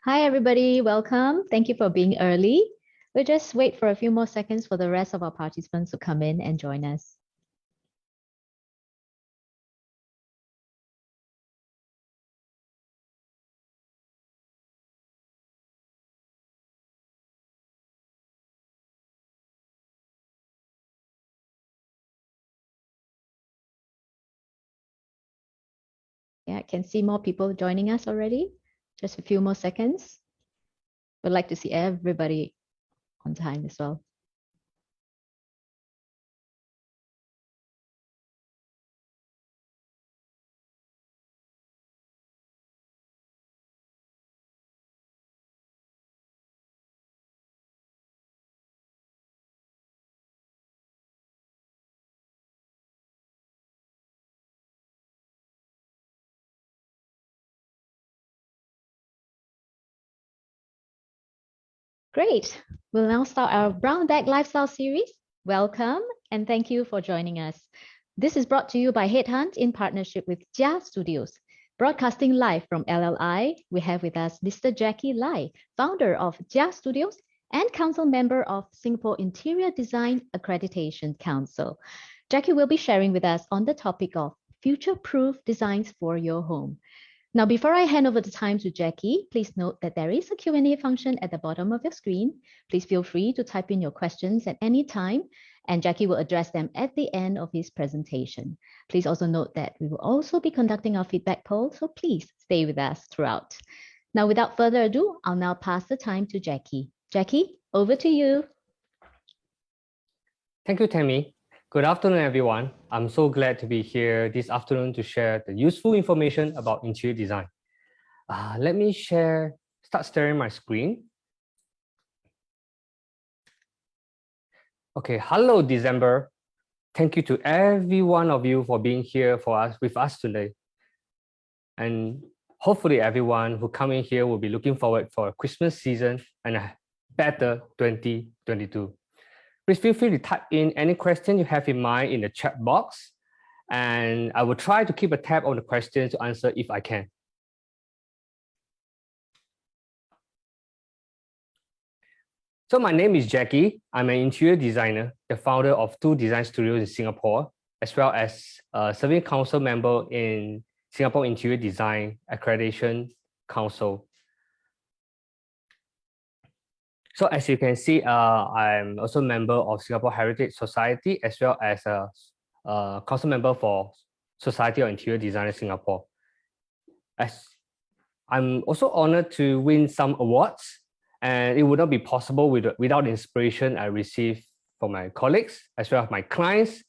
Hi, everybody. Welcome. Thank you for being early. We'll just wait for a few more seconds for the rest of our participants to come in and join us. Yeah, I can see more people joining us already. Just a few more seconds. We'd like to see everybody on time as well. Great. We'll now start our Brown Bag Lifestyle series. Welcome and thank you for joining us. This is brought to you by HeadHunt in partnership with JIA Studios. Broadcasting live from LLI, we have with us Mr. Jackie Lai, founder of JIA Studios and council member of Singapore Interior Design Accreditation Council. Jackie will be sharing with us on the topic of future-proof designs for your home. Now, before I hand over the time to Jackie, please note that there is a Q&A function at the bottom of your screen. Please feel free to type in your questions at any time, and Jackie will address them at the end of his presentation. Please also note that we will also be conducting our feedback poll, so please stay with us throughout. Now, without further ado, I'll now pass the time to Jackie. Jackie, over to you. Thank you, Tammy. Good afternoon, everyone. I'm so glad to be here this afternoon to share the useful information about interior design. Let me start sharing my screen. Okay, hello, December. Thank you to every one of you for being here with us today. And hopefully everyone who come in here will be looking forward for a Christmas season and a better 2022. Please feel free to type in any question you have in mind in the chat box, and I will try to keep a tab on the questions to answer if I can. So my name is Jackie. I'm an interior designer, the founder of 2 design studios in Singapore, as well as a serving council member in Singapore Interior Design Accreditation Council. So as you can see, I'm also a member of Singapore Heritage Society, as well as a council member for Society of Interior Designers Singapore. I'm also honored to win some awards, and it would not be possible without the inspiration I received from my colleagues, as well as my clients,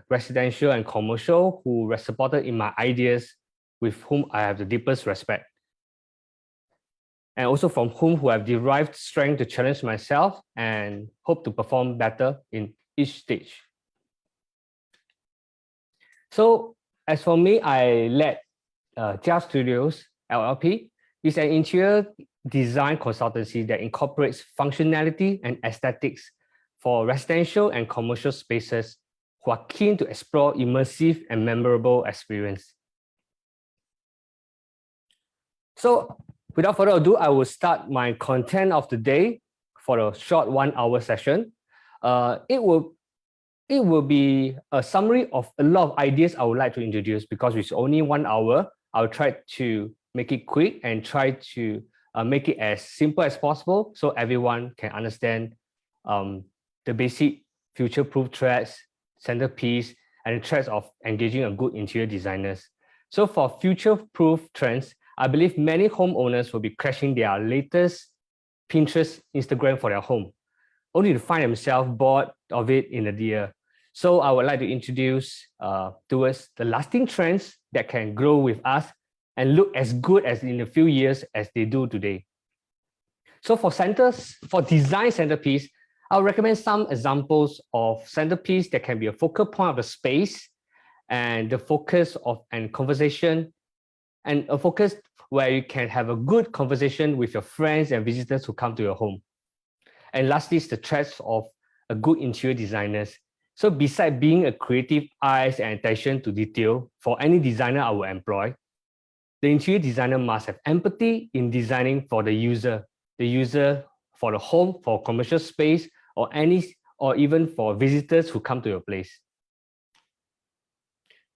residential and commercial, who were supported in my ideas, with whom I have the deepest respect, and also from who have derived strength to challenge myself and hope to perform better in each stage. So as for me, I led JIA Studios LLP. It's an interior design consultancy that incorporates functionality and aesthetics for residential and commercial spaces who are keen to explore immersive and memorable experience. So without further ado, I will start my content of the day for a short 1-hour session. It will be a summary of a lot of ideas I would like to introduce. Because it's only 1 hour, I'll try to make it quick and try to make it as simple as possible so everyone can understand the basic future-proof threads, centerpiece, and the threads of engaging a good interior designers. So for future-proof trends, I believe many homeowners will be crashing their latest Pinterest, Instagram for their home, only to find themselves bored of it in a year. So I would like to introduce towards the lasting trends that can grow with us and look as good as in a few years as they do today. So for design centerpiece, I'll recommend some examples of centerpiece that can be a focal point of the space and the focus of a conversation, and a focus where you can have a good conversation with your friends and visitors who come to your home. And lastly is the threads of a good interior designers. So besides being a creative eyes and attention to detail for any designer I will employ, the interior designer must have empathy in designing for the user for the home, for commercial space, or even for visitors who come to your place.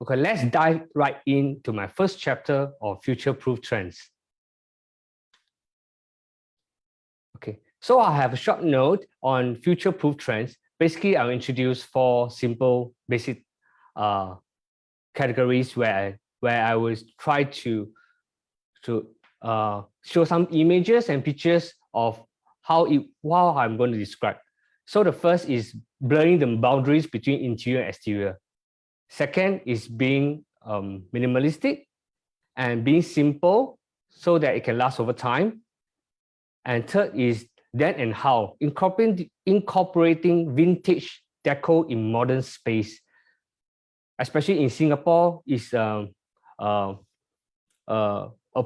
Okay, let's dive right into my first chapter of future-proof trends. Okay, so I have a short note on future-proof trends. Basically, I'll introduce 4 simple, basic categories where I will try to show some images and pictures of how I'm going to describe. So the first is blurring the boundaries between interior and exterior. Second is being minimalistic and being simple so that it can last over time. And third is then and how, incorporating vintage deco in modern space, especially in Singapore, is a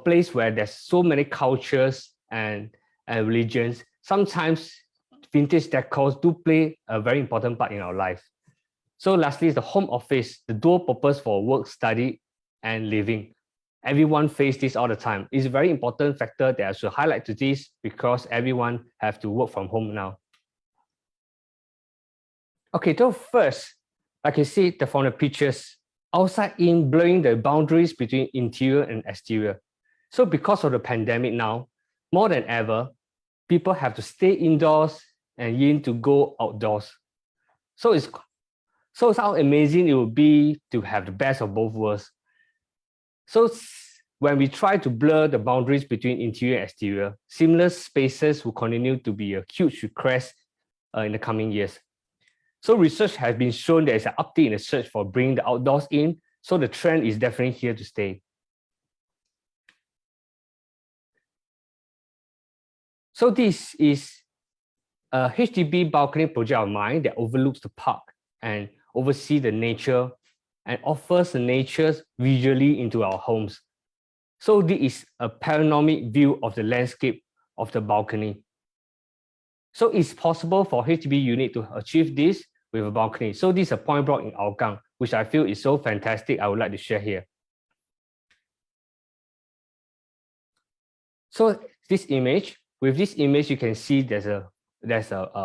place where there's so many cultures and religions. Sometimes vintage decors do play a very important part in our life. So lastly is the home office, the dual purpose for work, study, and living. Everyone faces this all the time. It's a very important factor that I should highlight to this because everyone have to work from home now. Okay, so first, like you see from the pictures, outside in blurring the boundaries between interior and exterior. So because of the pandemic now, more than ever, people have to stay indoors and need to go outdoors. So it's how amazing it would be to have the best of both worlds. So when we try to blur the boundaries between interior and exterior, seamless spaces will continue to be a huge request in the coming years. So research has been shown there is an uptick in the search for bringing the outdoors in. So the trend is definitely here to stay. So this is a HDB balcony project of mine that overlooks the park and oversees the nature and offers the nature visually into our homes. So this is a panoramic view of the landscape of the balcony. So it's possible for HDB unit to achieve this with a balcony. So this is a point block in Hougang, which I feel is so fantastic. I would like to share here. So with this image, you can see there's a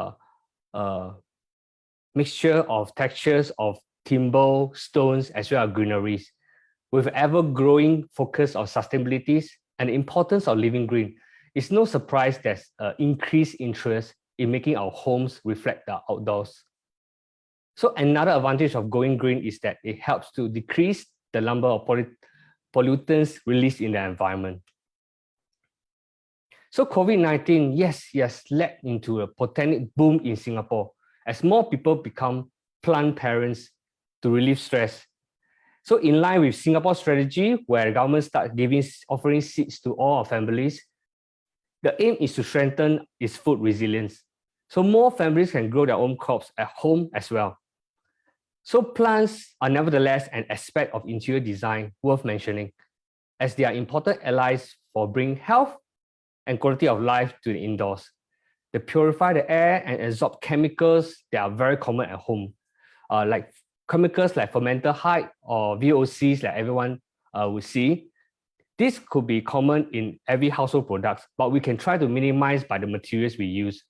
mixture of textures of timber, stones, as well as greeneries, with ever-growing focus on sustainability and the importance of living green. It's no surprise there's increased interest in making our homes reflect the outdoors. So another advantage of going green is that it helps to decrease the number of pollutants released in the environment. So COVID-19, yes, led into a botanic boom in Singapore as more people become plant parents to relieve stress. So in line with Singapore's strategy, where the government starts offering seeds to all our families, the aim is to strengthen its food resilience. So more families can grow their own crops at home as well. So plants are nevertheless an aspect of interior design worth mentioning, as they are important allies for bringing health and quality of life to the indoors. They purify the air and absorb chemicals that are very common at home, like chemicals like formaldehyde or VOCs that everyone would see. This could be common in every household products, but we can try to minimize by the materials we use.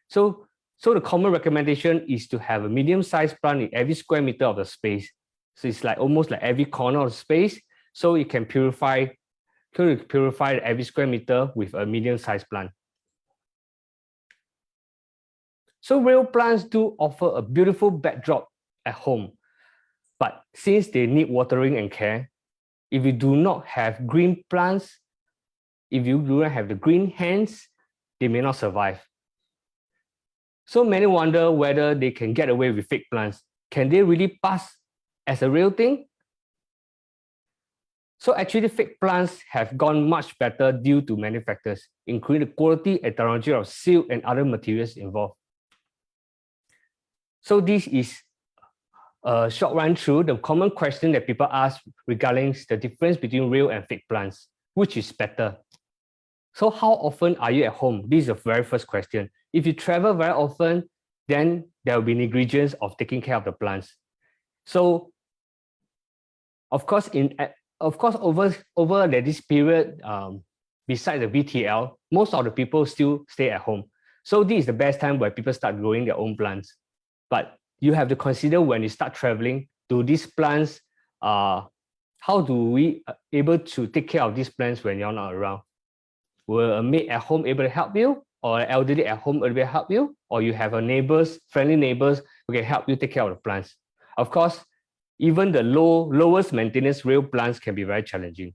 So the common recommendation is to have a medium-sized plant in every square meter of the space. So it's like almost like every corner of the space, so it can purify every square meter with a medium-sized plant. So real plants do offer a beautiful backdrop at home, but since they need watering and care, if you do not have green plants, if you do not have the green hands, they may not survive. So many wonder whether they can get away with fake plants. Can they really pass as a real thing? So actually, fake plants have gone much better due to many factors, including the quality and technology of silk and other materials involved. So this is a short run through the common question that people ask regarding the difference between real and fake plants. Which is better? So how often are you at home? This is the very first question. If you travel very often, then there will be negligence of taking care of the plants. So of course, of course, over this period, besides the VTL, most of the people still stay at home. So this is the best time where people start growing their own plants. But you have to consider when you start traveling, do these plants, how do we able to take care of these plants when you're not around? Will a maid at home able to help you, or an elderly at home able to help you, or you have a neighbors, friendly neighbors who can help you take care of the plants? Of course, even the lowest maintenance real plants can be very challenging.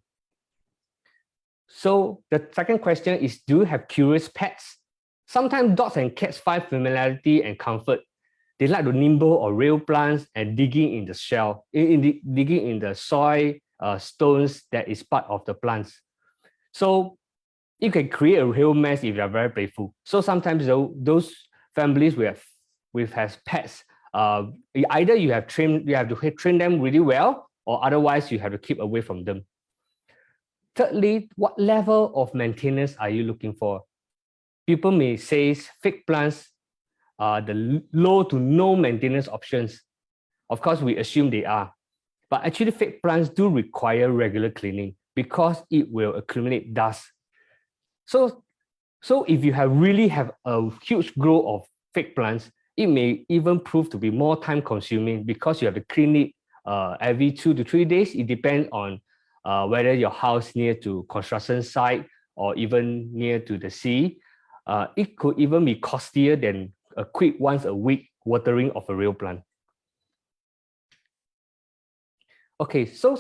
So the second question is, do you have curious pets? Sometimes dogs and cats find familiarity and comfort. They like to nibble or real plants and digging in the shell, digging in the soil, stones that is part of the plants. So you can create a real mess if you are very playful. So sometimes those families with has pets, either you have to train them really well, or otherwise you have to keep away from them. Thirdly, what level of maintenance are you looking for? People may say fake plants are the low to no maintenance options. Of course, we assume they are, but actually fake plants do require regular cleaning because it will accumulate dust. So if you really have a huge growth of fake plants, it may even prove to be more time consuming because you have to clean it every 2 to 3 days. It depends on whether your house near to construction site or even near to the sea. It could even be costlier than a quick once a week watering of a real plant. Okay, so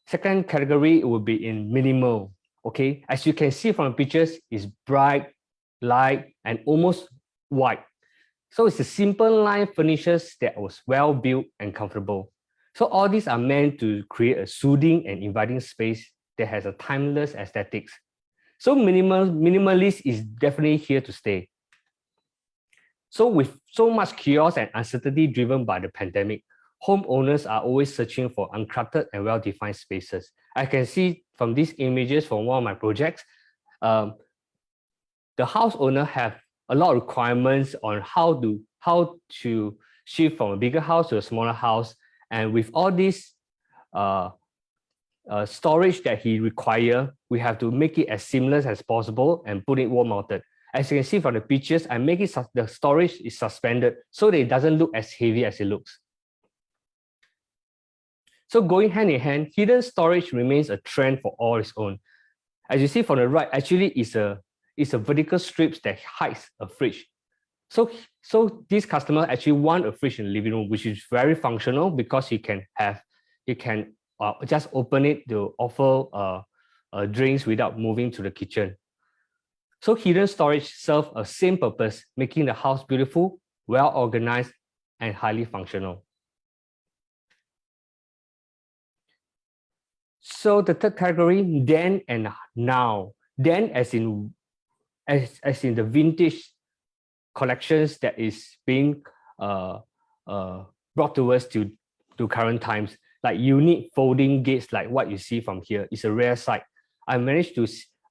second category would be in minimal. Okay, as you can see from the pictures, it's bright, light, and almost white. So it's a simple line finishes that was well built and comfortable. So all these are meant to create a soothing and inviting space that has a timeless aesthetics. So minimalist is definitely here to stay. So with so much chaos and uncertainty driven by the pandemic, homeowners are always searching for uncluttered and well-defined spaces. I can see from these images from one of my projects, the house owner have a lot of requirements on how to shift from a bigger house to a smaller house. And with all this storage that he require, we have to make it as seamless as possible and put it wall mounted. As you can see from the pictures, I make it the storage is suspended so that it doesn't look as heavy as it looks. So going hand in hand, hidden storage remains a trend for all its own. As you see from the right, actually it's a vertical strips that hides a fridge. So this customer actually want a fridge in the living room, which is very functional because he can just open it to offer drinks without moving to the kitchen. So hidden storage serves a same purpose, making the house beautiful, well organized, and highly functional. So the third category, then and now. Then as in the vintage collections that is being brought to us to current times, like unique folding gates like what you see from here is a rare sight. I managed to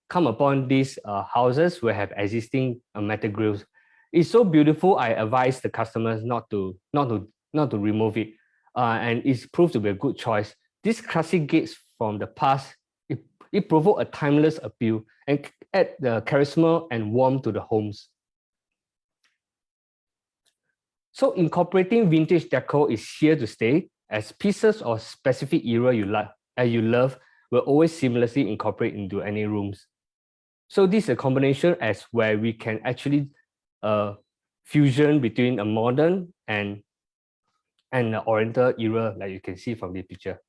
come upon these houses where have existing metal grills. It's so beautiful. I advise the customers not to remove it, and it's proved to be a good choice. These classic gates from the past, it provoke a timeless appeal and add the charisma and warmth to the homes. So incorporating vintage decor is here to stay, as pieces of specific era you love will always seamlessly incorporate into any rooms. So this is a combination as where we can actually fusion between a modern and the Oriental era, like you can see from the picture.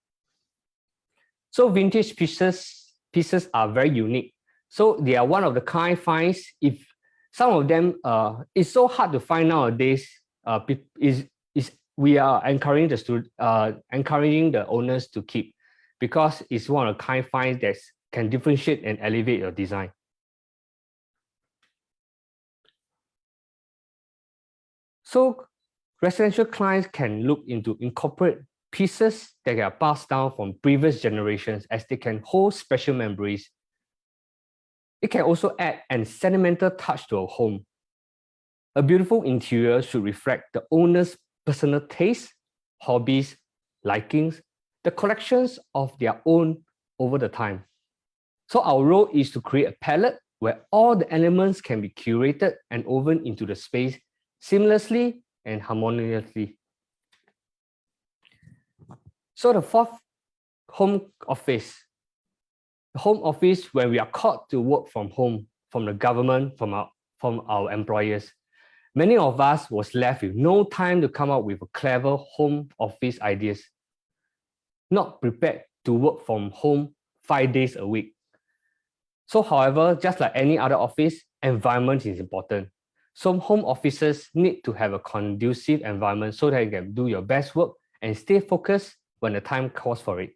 So vintage pieces are very unique. So they are one of the kind finds. If some of them, it's so hard to find nowadays. We are encouraging the owners to keep, because it's one of the kind finds that can differentiate and elevate your design. So residential clients can look into incorporate pieces that are passed down from previous generations, as they can hold special memories. It can also add a sentimental touch to a home. A beautiful interior should reflect the owner's personal taste, hobbies, likings, the collections of their own over the time. So our role is to create a palette where all the elements can be curated and woven into the space seamlessly and harmoniously. So the fourth, home office. The home office, when we are called to work from home, from the government, from our employers, many of us was left with no time to come up with a clever home office ideas, not prepared to work from home 5 days a week. So however, just like any other office, environment is important. Some home offices need to have a conducive environment so that you can do your best work and stay focused when the time calls for it.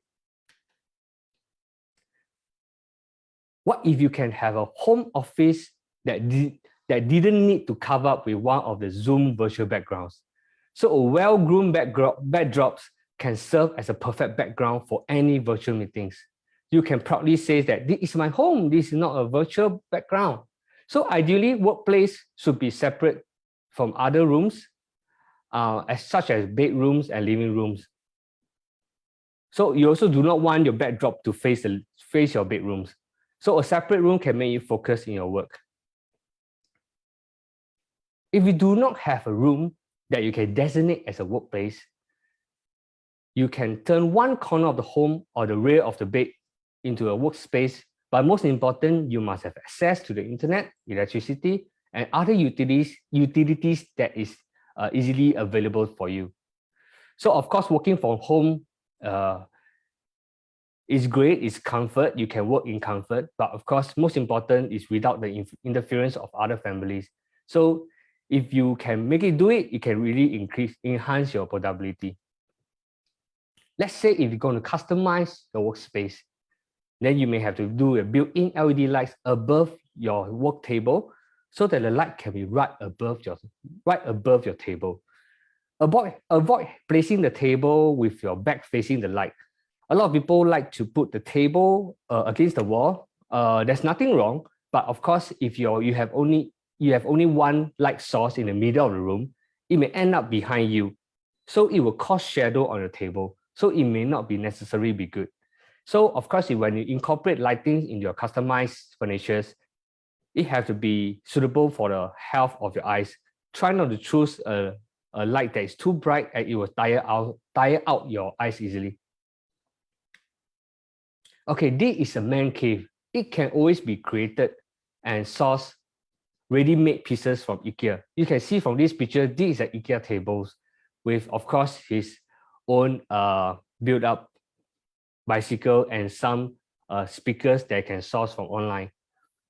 What if you can have a home office that didn't need to cover up with one of the Zoom virtual backgrounds? So a well-groomed backdrops can serve as a perfect background for any virtual meetings. You can proudly say that this is my home, this is not a virtual background. So ideally, workplace should be separate from other rooms, such as bedrooms and living rooms. So you also do not want your backdrop to face your bedrooms. So a separate room can make you focus in your work. If you do not have a room that you can designate as a workplace, you can turn one corner of the home or the rear of the bed into a workspace. But most important, you must have access to the internet, electricity, and other utilities that is easily available for you. So of course, working from home is great, it's comfort, you can work in comfort, but of course, most important is without the interference of other families. So if you can make it do it, it can really enhance your portability. Let's say if you're going to customize your workspace, then you may have to do a built-in LED lights above your work table so that the light can be right above your table. Avoid placing the table with your back facing the light. A lot of people like to put the table against the wall. There's nothing wrong, but of course, if you have only one light source in the middle of the room, it may end up behind you. So it will cause shadow on the table. So it may not be necessarily be good. So of course, when you incorporate lighting in your customized furnitures, it has to be suitable for the health of your eyes. Try not to choose a light that is too bright and it will tire out your eyes easily. Okay, this is a man cave. It can always be created and sourced ready-made pieces from IKEA. You can see from this picture, these are IKEA tables with, of course, his own built-up bicycle and some speakers that can source from online.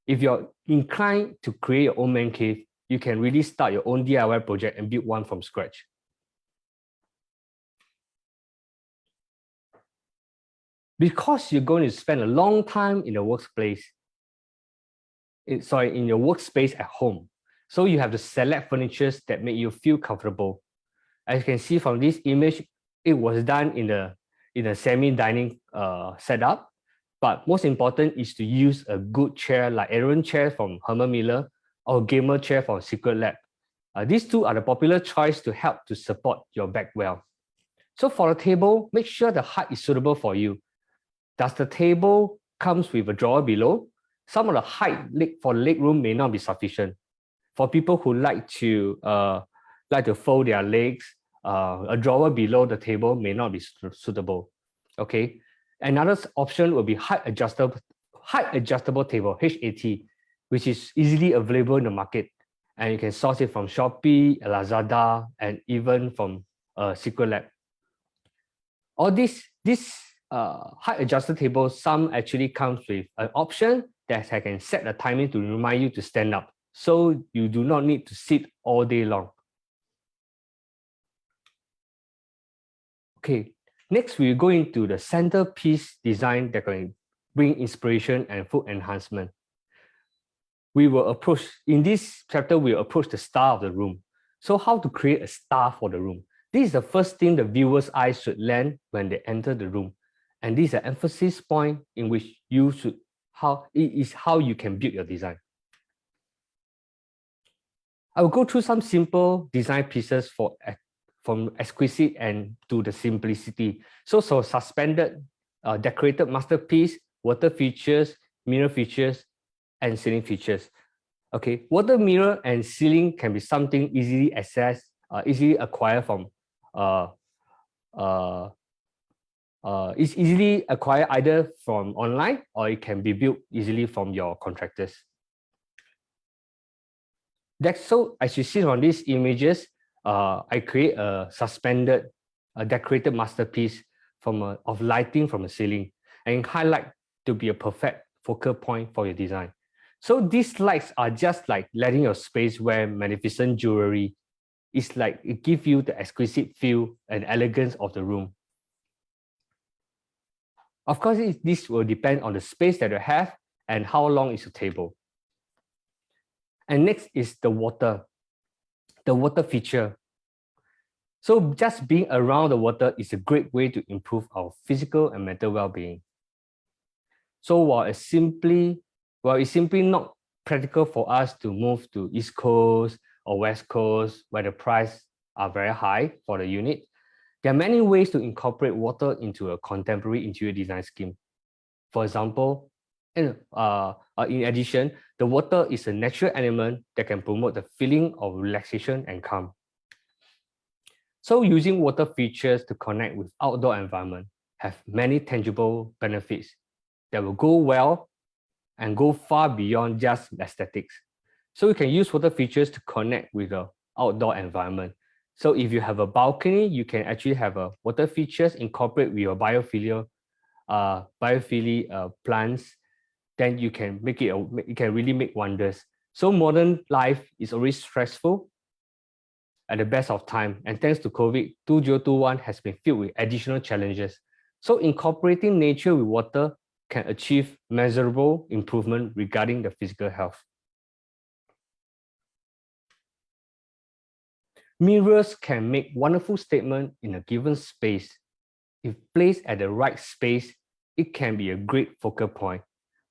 If you're inclined to create your own man cave, you can really start your own DIY project and build one from scratch. Because you're going to spend a long time in the workspace, in your workspace at home. So you have to select furniture that make you feel comfortable. As you can see from this image, it was done in a semi-dining setup. But most important is to use a good chair like Aaron chair from Herman Miller or gamer chair from Secret Lab. These two are the popular choice to help to support your back well. So for a table, make sure the height is suitable for you. Does the table comes with a drawer below? Some of the height for the leg room may not be sufficient. For people who like to fold their legs, a drawer below the table may not be suitable. Okay. Another option will be height adjustable table, HAT, which is easily available in the market. And you can source it from Shopee, Lazada, and even from Secret Lab. All this height adjusted table, some actually comes with an option that I can set the timing to remind you to stand up. So you do not need to sit all day long. Okay, next we go into the centerpiece design that can bring inspiration and food enhancement. In this chapter, we will approach the star of the room. So how to create a star for the room? This is the first thing the viewer's eyes should land when they enter the room. And this is an emphasis point in which how you can build your design. I will go through some simple design pieces from exquisite and to the simplicity. So suspended, decorated masterpiece water features, mirror features, and ceiling features. Okay, water mirror and ceiling can be something easily accessed, easily acquired from it's easily acquired either from online or it can be built easily from your contractors. So as you see on these images, I create a suspended, decorated masterpiece of lighting from the ceiling and highlight to be a perfect focal point for your design. So these lights are just like letting your space wear magnificent jewelry. It's like it gives you the exquisite feel and elegance of the room. Of course, this will depend on the space that you have and how long is your table. And next is the water feature. So just being around the water is a great way to improve our physical and mental well-being. So while it's simply not practical for us to move to East Coast or West Coast where the price are very high for the unit, there are many ways to incorporate water into a contemporary interior design scheme. For example, in addition, the water is a natural element that can promote the feeling of relaxation and calm. So using water features to connect with outdoor environment have many tangible benefits that will go well and go far beyond just aesthetics. So you can use water features to connect with the outdoor environment. So if you have a balcony, you can actually have a water features incorporate with your biophilia plants. Then you can make it. It can really make wonders. So modern life is always stressful at the best of time, and thanks to COVID, 2021 has been filled with additional challenges. So incorporating nature with water can achieve measurable improvement regarding the physical health. Mirrors can make wonderful statements in a given space. If placed at the right space, it can be a great focal point.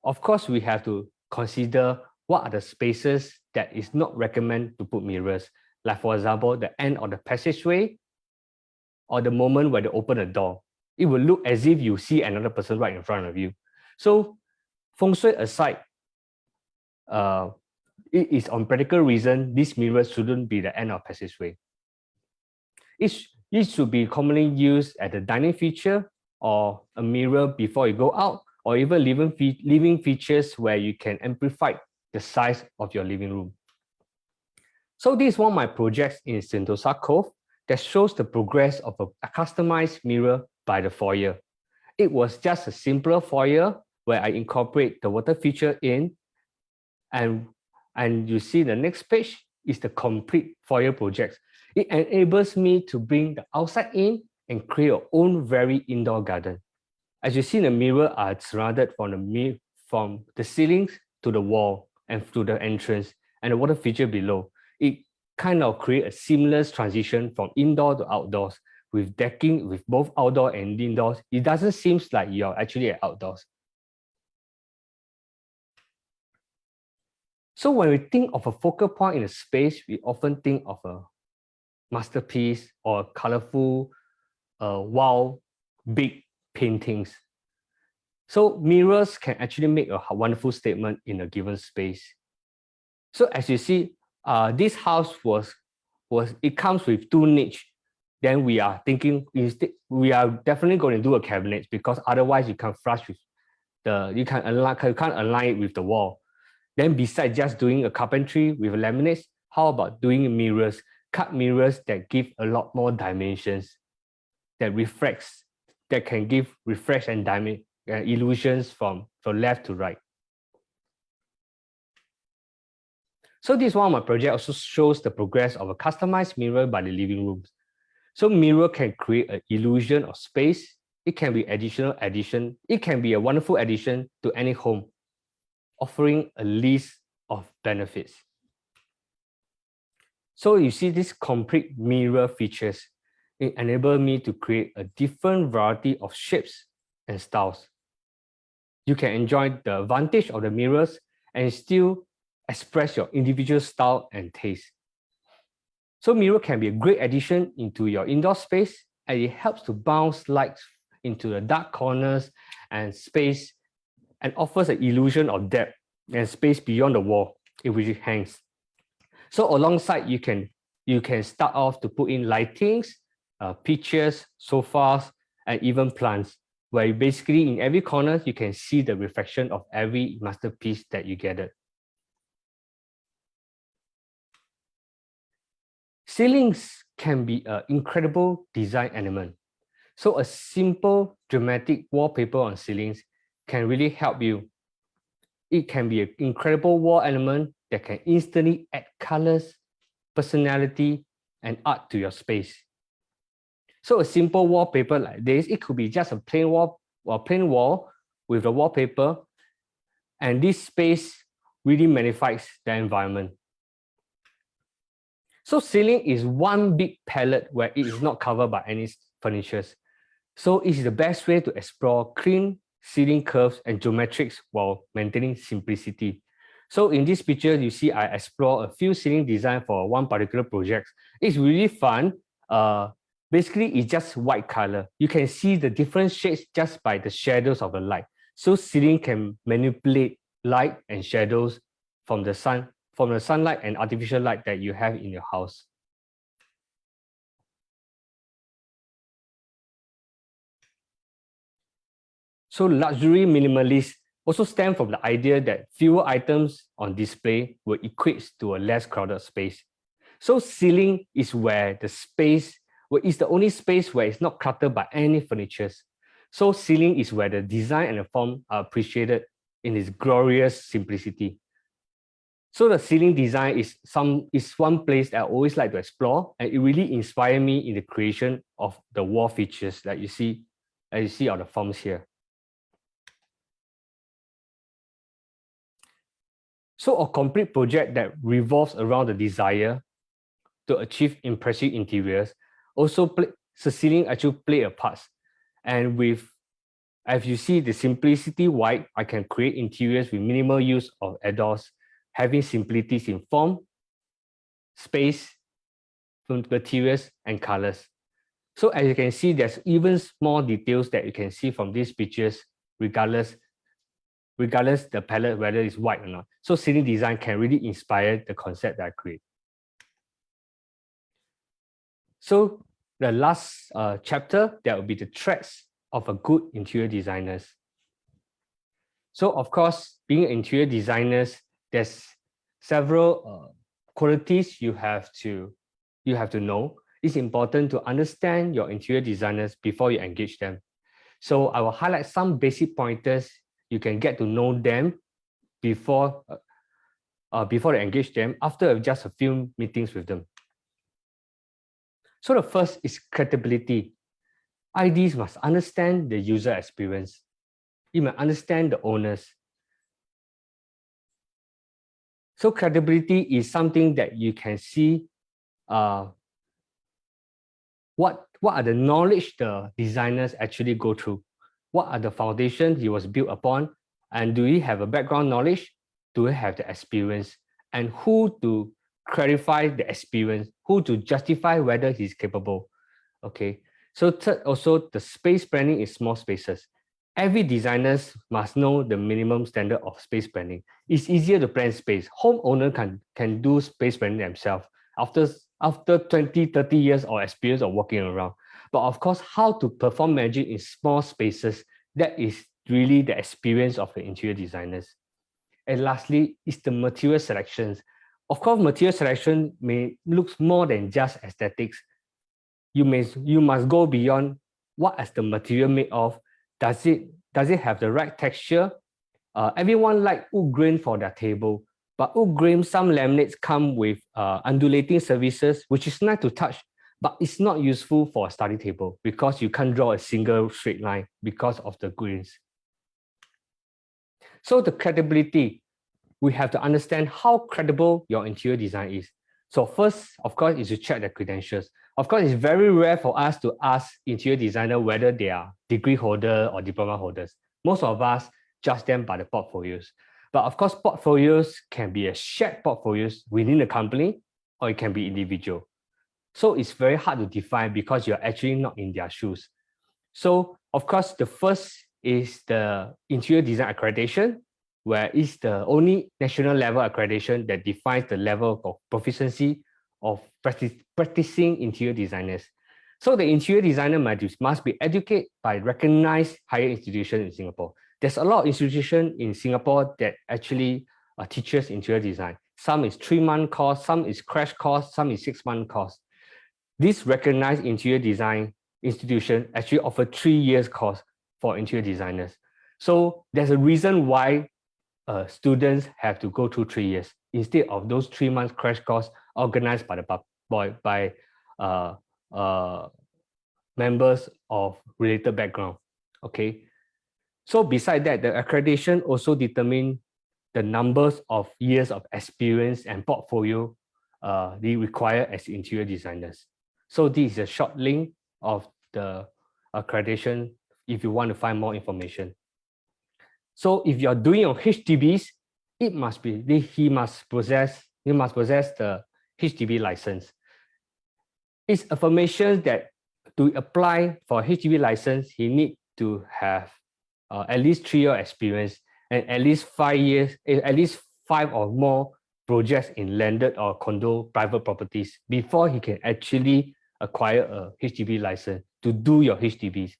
Of course, we have to consider what are the spaces that is not recommended to put mirrors. Like for example, the end of the passageway or the moment where they open the door. It will look as if you see another person right in front of you. So feng shui aside, it is on practical reason, these mirrors shouldn't be the end of passageway. It should be commonly used as a dining feature or a mirror before you go out, or even living features where you can amplify the size of your living room. So this is one of my projects in Sentosa Cove that shows the progress of a customized mirror by the foyer. It was just a simpler foyer where I incorporate the water feature in, and you see the next page is the complete foyer project. It enables me to bring the outside in and create your own very indoor garden. As you see, the mirror are surrounded from the ceilings to the wall and to the entrance and the water feature below. It kind of creates a seamless transition from indoor to outdoors with decking with both outdoor and indoors. It doesn't seem like you're actually outdoors. So when we think of a focal point in a space, we often think of a masterpiece or colorful, wow, big paintings. So mirrors can actually make a wonderful statement in a given space. So as you see, this house it comes with two niches. Then we are thinking instead we are definitely going to do a cabinet because otherwise you can't flush with you can't align it with the wall. Then besides just doing a carpentry with laminates, how about doing mirrors, cut mirrors that give a lot more dimensions, that can give refresh and illusions from left to right. So this one of my project also shows the progress of a customized mirror by the living rooms. So mirror can create an illusion of space. It can be It can be a wonderful addition to any home, offering a list of benefits. So you see this complete mirror features. It enables me to create a different variety of shapes and styles. You can enjoy the advantage of the mirrors and still express your individual style and taste. So mirror can be a great addition into your indoor space, and it helps to bounce lights into the dark corners and space and offers an illusion of depth and space beyond the wall in which it hangs. So alongside, you can start off to put in lightings, pictures, sofas, and even plants, where basically in every corner, you can see the reflection of every masterpiece that you gathered. Ceilings can be an incredible design element. So a simple, dramatic wallpaper on ceilings can really help you. It can be an incredible wall element that can instantly add colors, personality, and art to your space. So a simple wallpaper like this, it could be just a plain wall with a wallpaper, and this space really magnifies the environment. So ceiling is one big palette where it is not covered by any furniture. So it's the best way to explore clean ceiling curves and geometrics while maintaining simplicity. So in this picture, you see I explore a few ceiling design for one particular project. It's really fun. Basically, it's just white color. You can see the different shades just by the shadows of the light. So ceiling can manipulate light and shadows from the sunlight and artificial light that you have in your house. So luxury minimalists also stem from the idea that fewer items on display will equate to a less crowded space. So ceiling is where the space, is the only space where it's not cluttered by any furniture. So ceiling is where the design and the form are appreciated in its glorious simplicity. So the ceiling design is one place that I always like to explore, and it really inspired me in the creation of the wall features that you see on the forms here. So a complete project that revolves around the desire to achieve impressive interiors the ceiling actually play a part. And as you see the simplicity white, I can create interiors with minimal use of add-ons, having simplicities in form, space, materials, and colors. So as you can see, there's even small details that you can see from these pictures, regardless the palette, whether it's white or not. So ceiling design can really inspire the concept that I create. So the last chapter, that will be the traits of a good interior designers. So of course, being interior designers, there's several qualities you have to know. It's important to understand your interior designers before you engage them. So I will highlight some basic pointers you can get to know them before you engage them after just a few meetings with them. So the first is credibility. IDs must understand the user experience. You must understand the owners. So credibility is something that you can see what are the knowledge the designers actually go through. What are the foundations he was built upon? And do he have a background knowledge? Do he have the experience? And who to clarify the experience? Who to justify whether he's capable? Okay. So third, also the space planning is small spaces. Every designers must know the minimum standard of space planning. It's easier to plan space. Homeowner can do space planning themselves after 20, 30 years of experience of walking around. But of course, how to perform magic in small spaces, that is really the experience of the interior designers. And lastly, is the material selections. Of course, material selection may look more than just aesthetics. You must go beyond what is the material made of. Does it have the right texture? Everyone like wood grain for their table, but wood grain, some laminates come with undulating surfaces, which is nice to touch, but it's not useful for a study table because you can't draw a single straight line because of the grains. So the credibility, we have to understand how credible your interior design is. So first, of course, is to check their credentials. Of course, it's very rare for us to ask interior designer whether they are degree holder or diploma holders. Most of us judge them by the portfolios. But of course, portfolios can be a shared portfolios within the company, or it can be individual. So it's very hard to define because you're actually not in their shoes. So of course, the first is the interior design accreditation, where it's the only national level accreditation that defines the level of proficiency of practicing interior designers. So the interior designer must be educated by recognized higher institutions in Singapore. There's a lot of institutions in Singapore that actually teaches interior design. Some is 3-month course, some is crash course, some is 6-month course. This recognized interior design institution actually offer 3 years course for interior designers. So there's a reason why students have to go through 3 years instead of those 3 months crash course organized by members of related background. Okay. So beside that, the accreditation also determine the numbers of years of experience and portfolio they require as interior designers. So this is a short link of the accreditation if you want to find more information. So if you're doing your HDBs, he must possess the HDB license. It's affirmation that to apply for HDB license, he need to have at least 3 year experience and at least 5 or more projects in landed or condo private properties before he can actually acquire a HDB license to do your HDBs.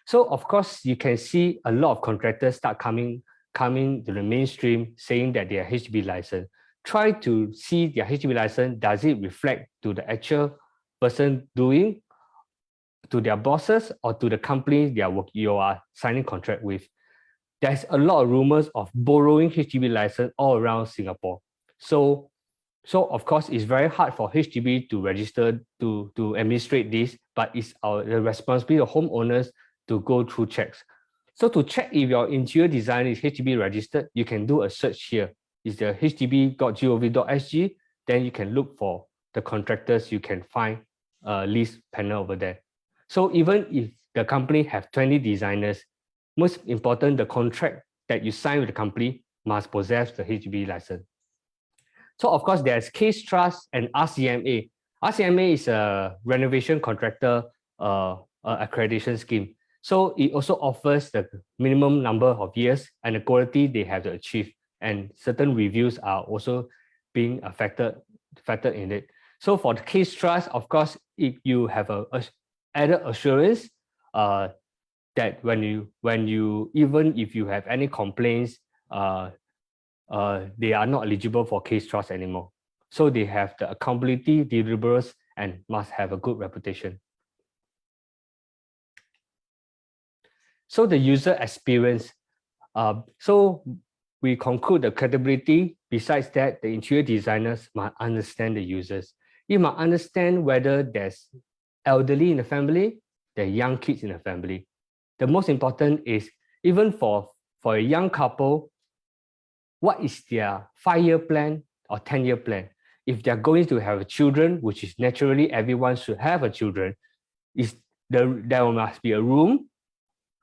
So of course, you can see a lot of contractors start coming to the mainstream saying that they are HDB license. Try to see their HDB license, does it reflect to the actual person doing, to their bosses or to the company you are signing contract with. There's a lot of rumors of borrowing HDB license all around Singapore. So of course, it's very hard for HDB to register to administrate this, but it's the responsibility of homeowners to go through checks. So to check if your interior design is HDB registered, you can do a search here. It's the hdb.gov.sg. Then you can look for the contractors. You can find a list panel over there. So even if the company have 20 designers, most important, the contract that you sign with the company must possess the HDB license. So of course, there's Case Trust and RCMA. RCMA is a renovation contractor accreditation scheme. So it also offers the minimum number of years and the quality they have to achieve. And certain reviews are also being factored in it. So for the Case Trust, of course, if you have a added assurance that when you even if you have any complaints, they are not eligible for Case Trust anymore. So they have the accountability, deliverables, and must have a good reputation. So the user experience. So we conclude the credibility. Besides that, the interior designers must understand the users. You must understand whether there's elderly in the family, there are young kids in the family. The most important is even for a young couple, what is their 5-year plan or 10-year plan? If they're going to have children, which is naturally everyone should have a children, there must be a room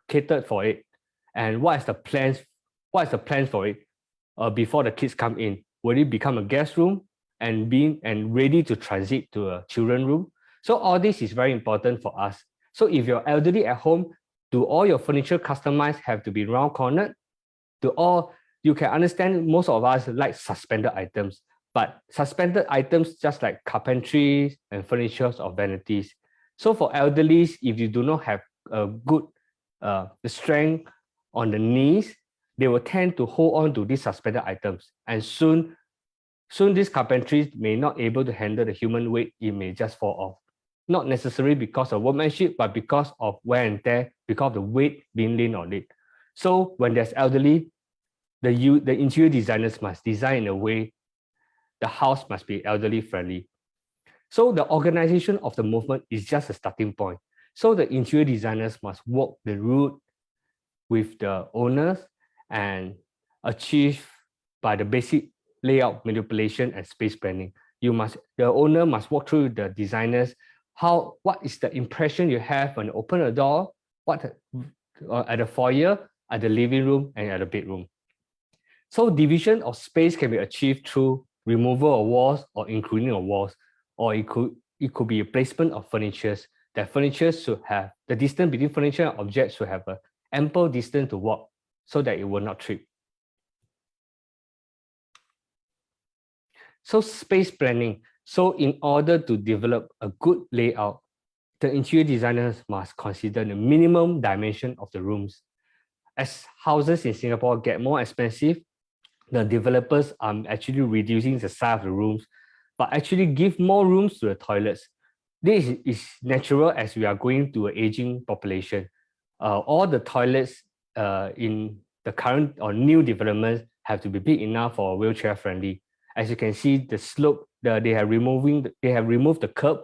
catered for it. And what is the plans for it before the kids come in? Will it become a guest room and ready to transit to a children room? So all this is very important for us. So if you're elderly at home, do all your furniture customized have to be round cornered? You can understand most of us like suspended items, but suspended items just like carpentry and furniture or vanities. So for elderlies, if you do not have a good the strength on the knees, they will tend to hold on to these suspended items, and soon these carpentries may not able to handle the human weight. It may just fall off, not necessarily because of workmanship, but because of wear and tear, because of the weight being leaned on it. So when there's elderly, the interior designers must design in a way the house must be elderly friendly. So the organization of the movement is just a starting point. So the interior designers must walk the route with the owners and achieve by the basic layout manipulation and space planning. The owner must walk through the designers, what is the impression you have when you open a door, at the foyer, at the living room, and at the bedroom. So division of space can be achieved through removal of walls or including of walls, or it could be a placement of furniture. That furniture should have, the distance between furniture and objects should have ample distance to walk so that it will not trip. So space planning. So in order to develop a good layout, the interior designers must consider the minimum dimension of the rooms. As houses in Singapore get more expensive, the developers are actually reducing the size of the rooms, but actually give more rooms to the toilets. This is natural as we are going to an aging population. All the toilets in the current or new developments have to be big enough for wheelchair friendly. As you can see, the slope, they have removed the curb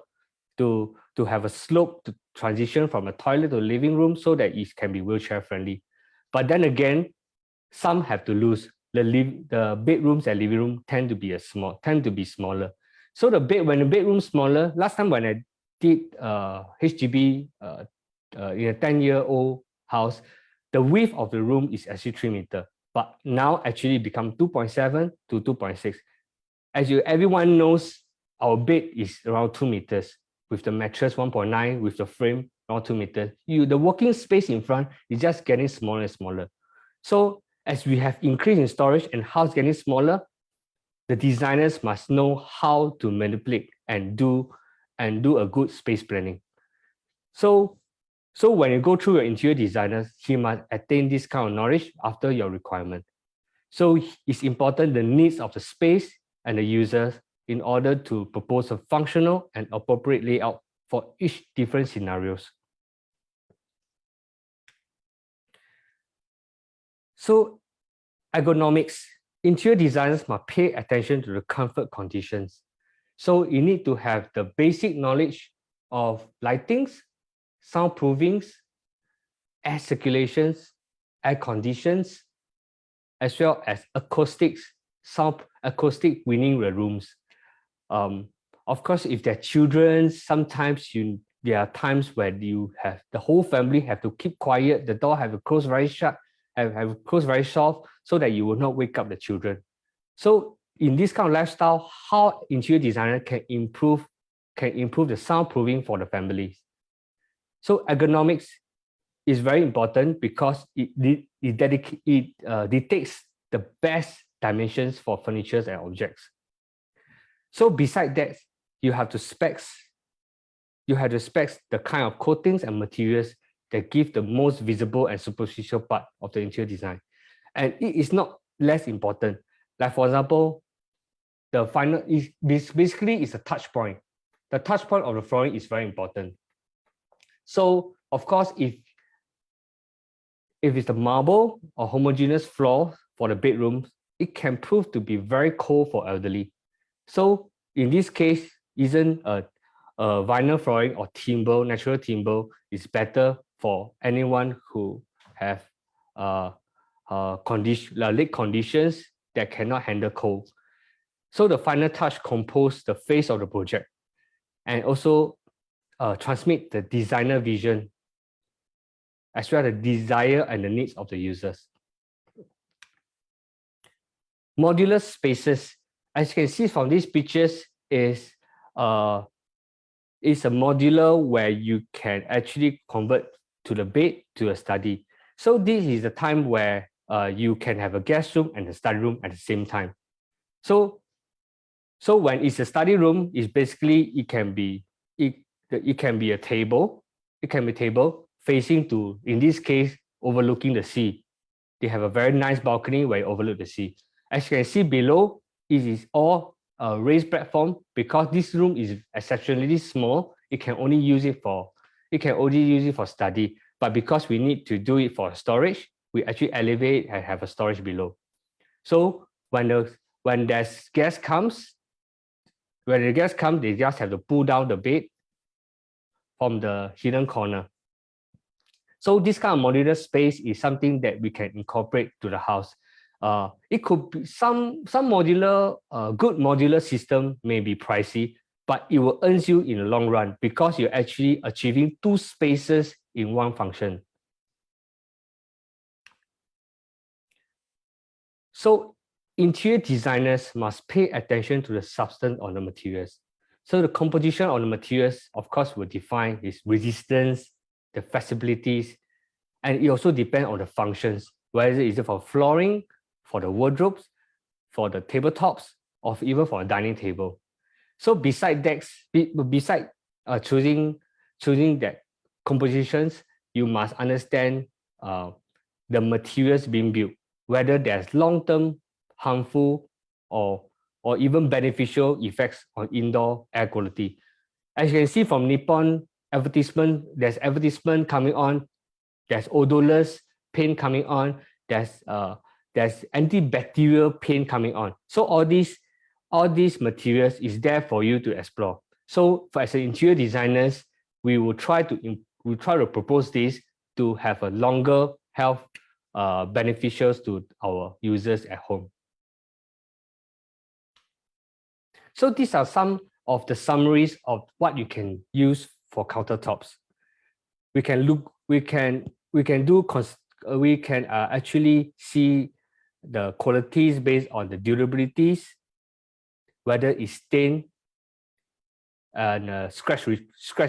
to have a slope to transition from a toilet to a living room so that it can be wheelchair friendly. But then again, some have to lose. The bedrooms and living room tend to be smaller. So when the bedroom smaller, last time when I did HDB in a 10-year-old house, the width of the room is actually 3 meters, but now actually become 2.7 to 2.6. As everyone knows, our bed is around 2 meters with the mattress 1.9, with the frame around 2 meters. The working space in front is just getting smaller and smaller. So as we have increased in storage and house getting smaller, the designers must know how to manipulate and do a good space planning. So when you go through your interior designers, he must attain this kind of knowledge after your requirement. So it's important the needs of the space and the users in order to propose a functional and appropriate layout for each different scenarios. So ergonomics, interior designers must pay attention to the comfort conditions. So you need to have the basic knowledge of lightings, soundproofings, air circulations, air conditions, as well as acoustics, sound acoustic within the rooms. Of course, if they're children, sometimes there are times where you have the whole family have to keep quiet, the door have to close very shut, have closed very soft so that you will not wake up the children. So in this kind of lifestyle, how interior designer can improve the soundproofing for the families. So ergonomics is very important because it dictates the best dimensions for furniture and objects. So beside that, you have to specs the kind of coatings and materials that give the most visible and superficial part of the interior design. And it is not less important. Like for example, the final is basically is a touch point. The touch point of the flooring is very important. So of course, if it's a marble or homogeneous floor for the bedrooms, it can prove to be very cold for elderly. So in this case, isn't a vinyl flooring or timber, natural timber is better for anyone who have leg conditions that cannot handle cold. So the final touch compose the face of the project and also transmit the designer vision as well as the desire and the needs of the users. Modular spaces, as you can see from these pictures, is a modular where you can actually convert to the bed to a study. So this is the time where you can have a guest room and a study room at the same time. So when it's a study room, it's basically it can be a table. It can be a table facing to, in this case, overlooking the sea. They have a very nice balcony where you overlook the sea. As you can see below, it is all a raised platform because this room is exceptionally small. It can only use it for study. But because we need to do it for storage, we actually elevate and have a storage below. So when the guest comes, they just have to pull down the bed from the hidden corner. So this kind of modular space is something that we can incorporate to the house. It could be some modular, good modular system may be pricey, but it will earn you in the long run because you're actually achieving two spaces in one function. So interior designers must pay attention to the substance of the materials. So the composition of the materials, of course, will define its resistance, the flexibilities, And it also depends on the functions, whether it's for flooring, for the wardrobes, for the tabletops, or even for a dining table. So beside choosing that compositions, you must understand the materials being built, whether there's long-term harmful or even beneficial effects on indoor air quality. As you can see from Nippon advertisement, there's advertisement coming on, there's odorless paint coming on, there's antibacterial paint coming on. So all these materials is there for you to explore. So as an interior designers, we will try to propose this to have a longer health beneficials to our users at home. So these are some of the summaries of what you can use for countertops. We can actually see the qualities based on the durabilities, whether it's stain and scratch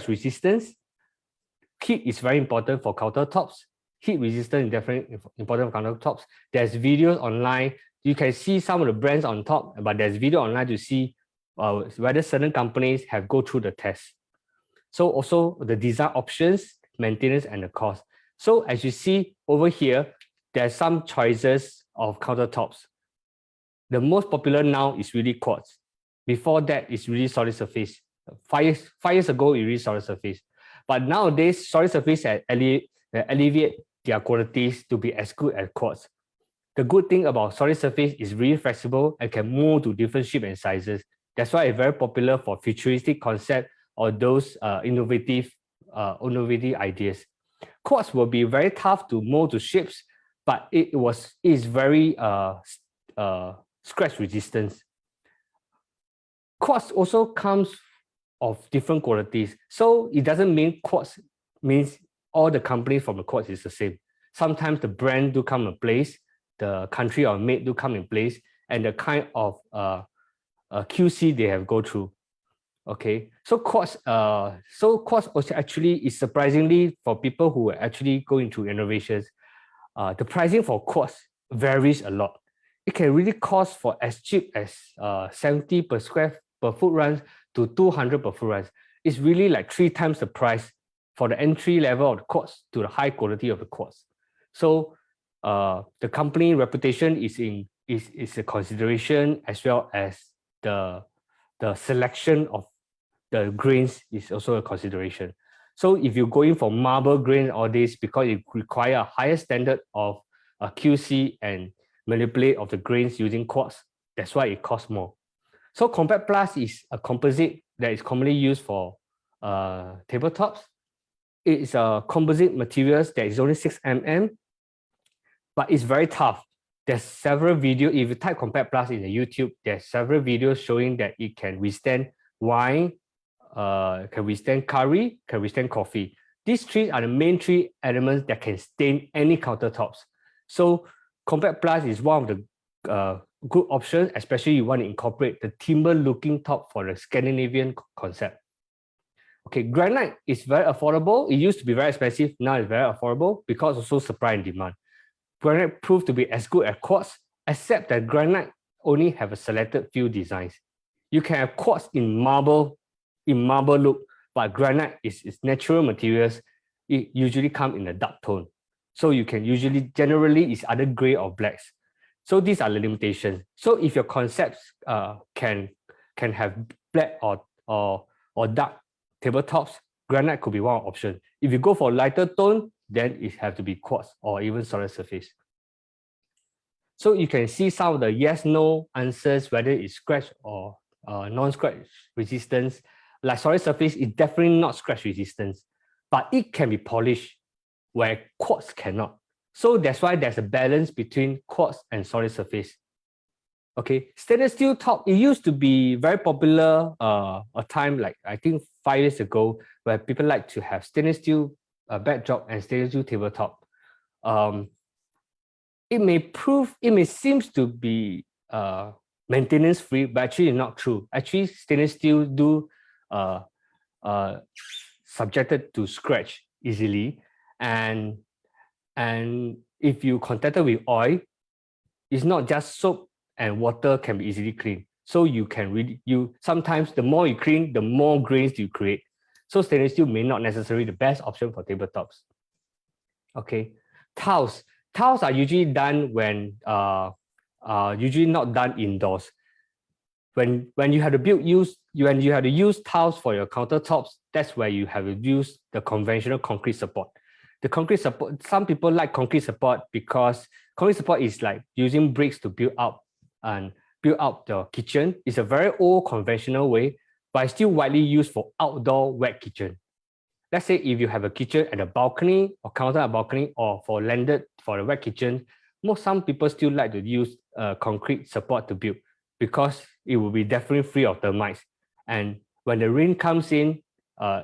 resistance. Heat is very important for countertops. Heat resistance is definitely important for countertops. There's videos online. You can see some of the brands on top, but there's video online to see whether certain companies have go through the test. So also the design options, maintenance, and the cost. So as you see over here, there's some choices of countertops. The most popular now is really quartz. Before that, it's really solid surface. 5 years ago, it really solid surface. But nowadays, solid surface alleviate their qualities to be as good as quartz. The good thing about solid surface is really flexible and can move to different shapes and sizes. That's why it's very popular for futuristic concept or those innovative ideas. Quartz will be very tough to mold to shapes, but it is very scratch resistance. Quartz also comes of different qualities. So it doesn't mean quartz means all the companies from the quartz is the same. Sometimes the brand do come in place, the country or made do come in place, and the kind of QC they have go through. Okay, so quartz also actually is surprisingly for people who are actually going through innovations. The pricing for quartz varies a lot. It can really cost for as cheap as 70 per foot runs to 200 per foot runs. It's really like 3 times the price for the entry level of the quartz to the high quality of the quartz. So the company reputation is a consideration, as well as the selection of the grains is also a consideration. So if you go in for marble grain or this, because it require a higher standard of QC and manipulate of the grains using quartz, that's why it costs more. So Compact Plus is a composite that is commonly used for tabletops. It's a composite materials that is only 6 mm, but it's very tough. There's several videos. If you type Compact Plus in the YouTube, there's several videos showing that it can withstand wine, can withstand curry, can withstand coffee. These 3 are the main 3 elements that can stain any countertops. So Compact Plus is one of the good options, especially you want to incorporate the timber looking top for the Scandinavian concept. Okay, granite is very affordable. It used to be very expensive. Now it's very affordable because also supply and demand. Granite proved to be as good as quartz, except that granite only have a selected few designs. You can have quartz in marble look, but granite is natural materials. It usually come in a dark tone. So you can generally is either gray or blacks. So these are the limitations. So if your concepts can have black or dark tabletops, granite could be one option. If you go for lighter tone, then it have to be quartz or even solid surface. So you can see some of the yes/no answers, whether it's scratch or non-scratch resistance. Like solid surface is definitely not scratch resistance, but it can be polished where quartz cannot. So that's why there's a balance between quartz and solid surface. Okay, stainless steel top, it used to be very popular a time like I think 5 years ago, where people like to have stainless steel backdrop and stainless steel tabletop. It may seem to be maintenance free, but actually not true. Actually, stainless steel do subjected to scratch easily, and And if you contacted with oil, it's not just soap and water can be easily cleaned. So you can really, sometimes the more you clean, the more grains you create. So stainless steel may not necessarily the best option for tabletops. Okay, tiles. Tiles are usually done when usually not done indoors. When you have to when you have to use tiles for your countertops, that's where you have to use the conventional concrete support. The concrete support, some people like concrete support because concrete support is like using bricks to build up the kitchen. It's a very old conventional way, but it's still widely used for outdoor wet kitchen. Let's say if you have a kitchen at a balcony or counter at a balcony or for landed for a wet kitchen, some people still like to use concrete support to build because it will be definitely free of termites. And when the rain comes in,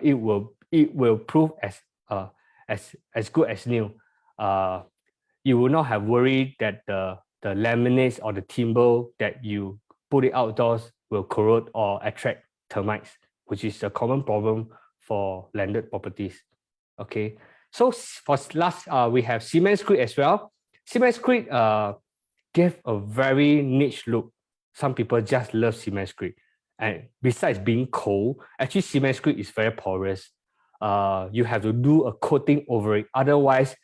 it will prove as good as new. You will not have worry that the laminates or the timber that you put it outdoors will corrode or attract termites, which is a common problem for landed properties. Okay, so for last, we have cement screed as well. Cement screed gave a very niche look. Some people just love cement screed. And besides being cold, actually cement screed is very porous. You have to do a coating over it. Otherwise,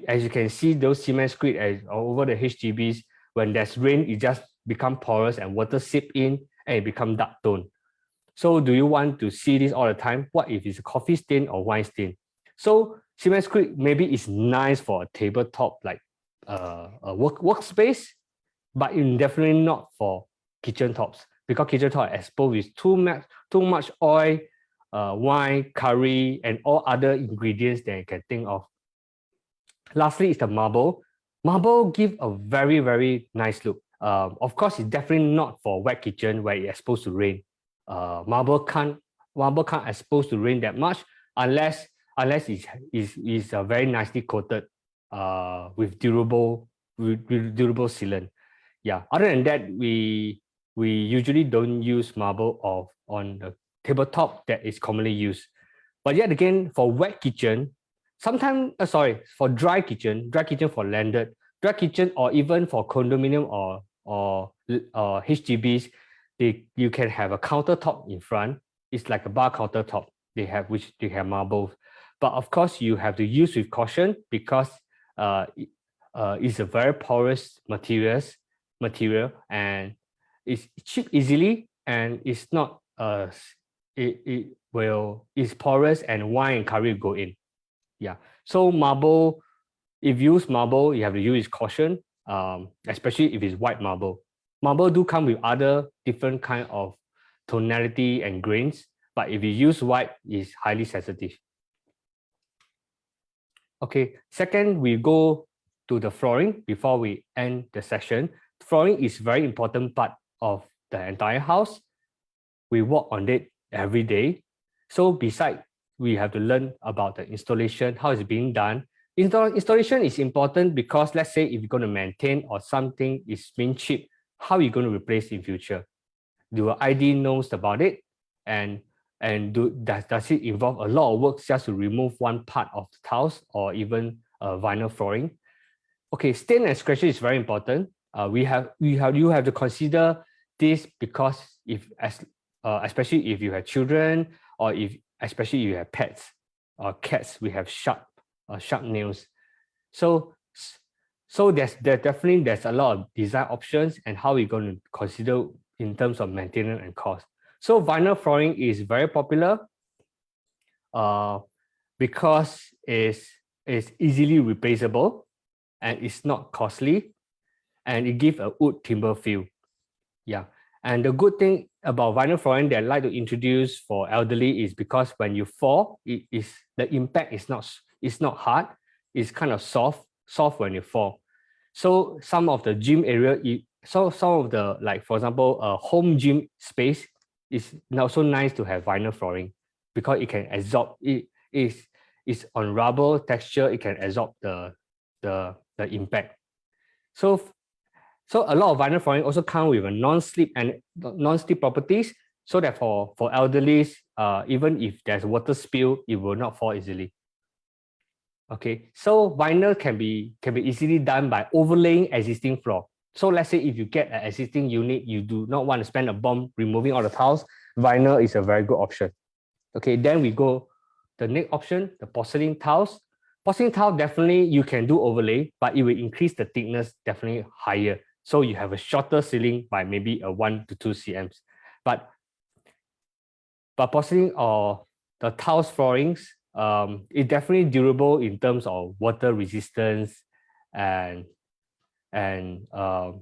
as you can see, those cement screed over the HDBs, when there's rain, it just become porous and water seep in and it become dark tone. So do you want to see this all the time? What if it's a coffee stain or wine stain? So cement screed maybe is nice for a tabletop, like a workspace, but definitely not for kitchen tops because kitchen top are exposed with too much oil, wine, curry, and all other ingredients that you can think of. Lastly is the marble. Marble give a very, very nice look. Of course, it's definitely not for wet kitchen where it's exposed to rain. Marble can't expose to rain that much unless it's very nicely coated with durable sealant. Yeah. Other than that, we usually don't use marble on the tabletop that is commonly used. But yet again, for wet kitchen, sometimes for dry kitchen for landed, dry kitchen, or even for condominium or HDBs, you can have a countertop in front. It's like a bar countertop. They have marbles, but of course you have to use with caution because it's a very porous material and it's cheap easily and it's not it's porous and wine and curry will go in. Yeah. So marble, if you use marble, you have to use caution, especially if it's white marble. Marble do come with other different kind of tonality and grains, but if you use white, it's highly sensitive. Okay, second, we go to the flooring before we end the session. Flooring is very important part of the entire house. We work on it every day. So besides, we have to learn about the installation, how it's being done. Installation is important because let's say if you're going to maintain or something is being cheap, how are you going to replace in future? Do ID knows about it? And does it involve a lot of work just to remove one part of the tiles or even vinyl flooring? Okay, stain and scratches is very important. You have to consider this because especially if you have children or especially if you have pets or cats, we have sharp nails. So there's a lot of design options and how we're going to consider in terms of maintenance and cost. So vinyl flooring is very popular because it's easily replaceable and it's not costly and it gives a wood timber feel. Yeah. And the good thing about vinyl flooring that I like to introduce for elderly is because when you fall, the impact is not hard. It's kind of soft when you fall. So some of the gym area, some of the, like for example, a home gym space is now so nice to have vinyl flooring because it can absorb it's on rubber texture. It can absorb the impact. So a lot of vinyl flooring also come with a non-slip properties, so that for elderly, even if there's water spill, it will not fall easily. Okay, so vinyl can be easily done by overlaying existing floor. So let's say if you get an existing unit, you do not want to spend a bomb removing all the tiles, vinyl is a very good option. Okay, then we go the next option, the porcelain tiles. Porcelain tile, definitely you can do overlay, but it will increase the thickness definitely higher. So you have a shorter ceiling by maybe a 1 to 2 cms. But porcelain or the tiles floorings, it's definitely durable in terms of water resistance and the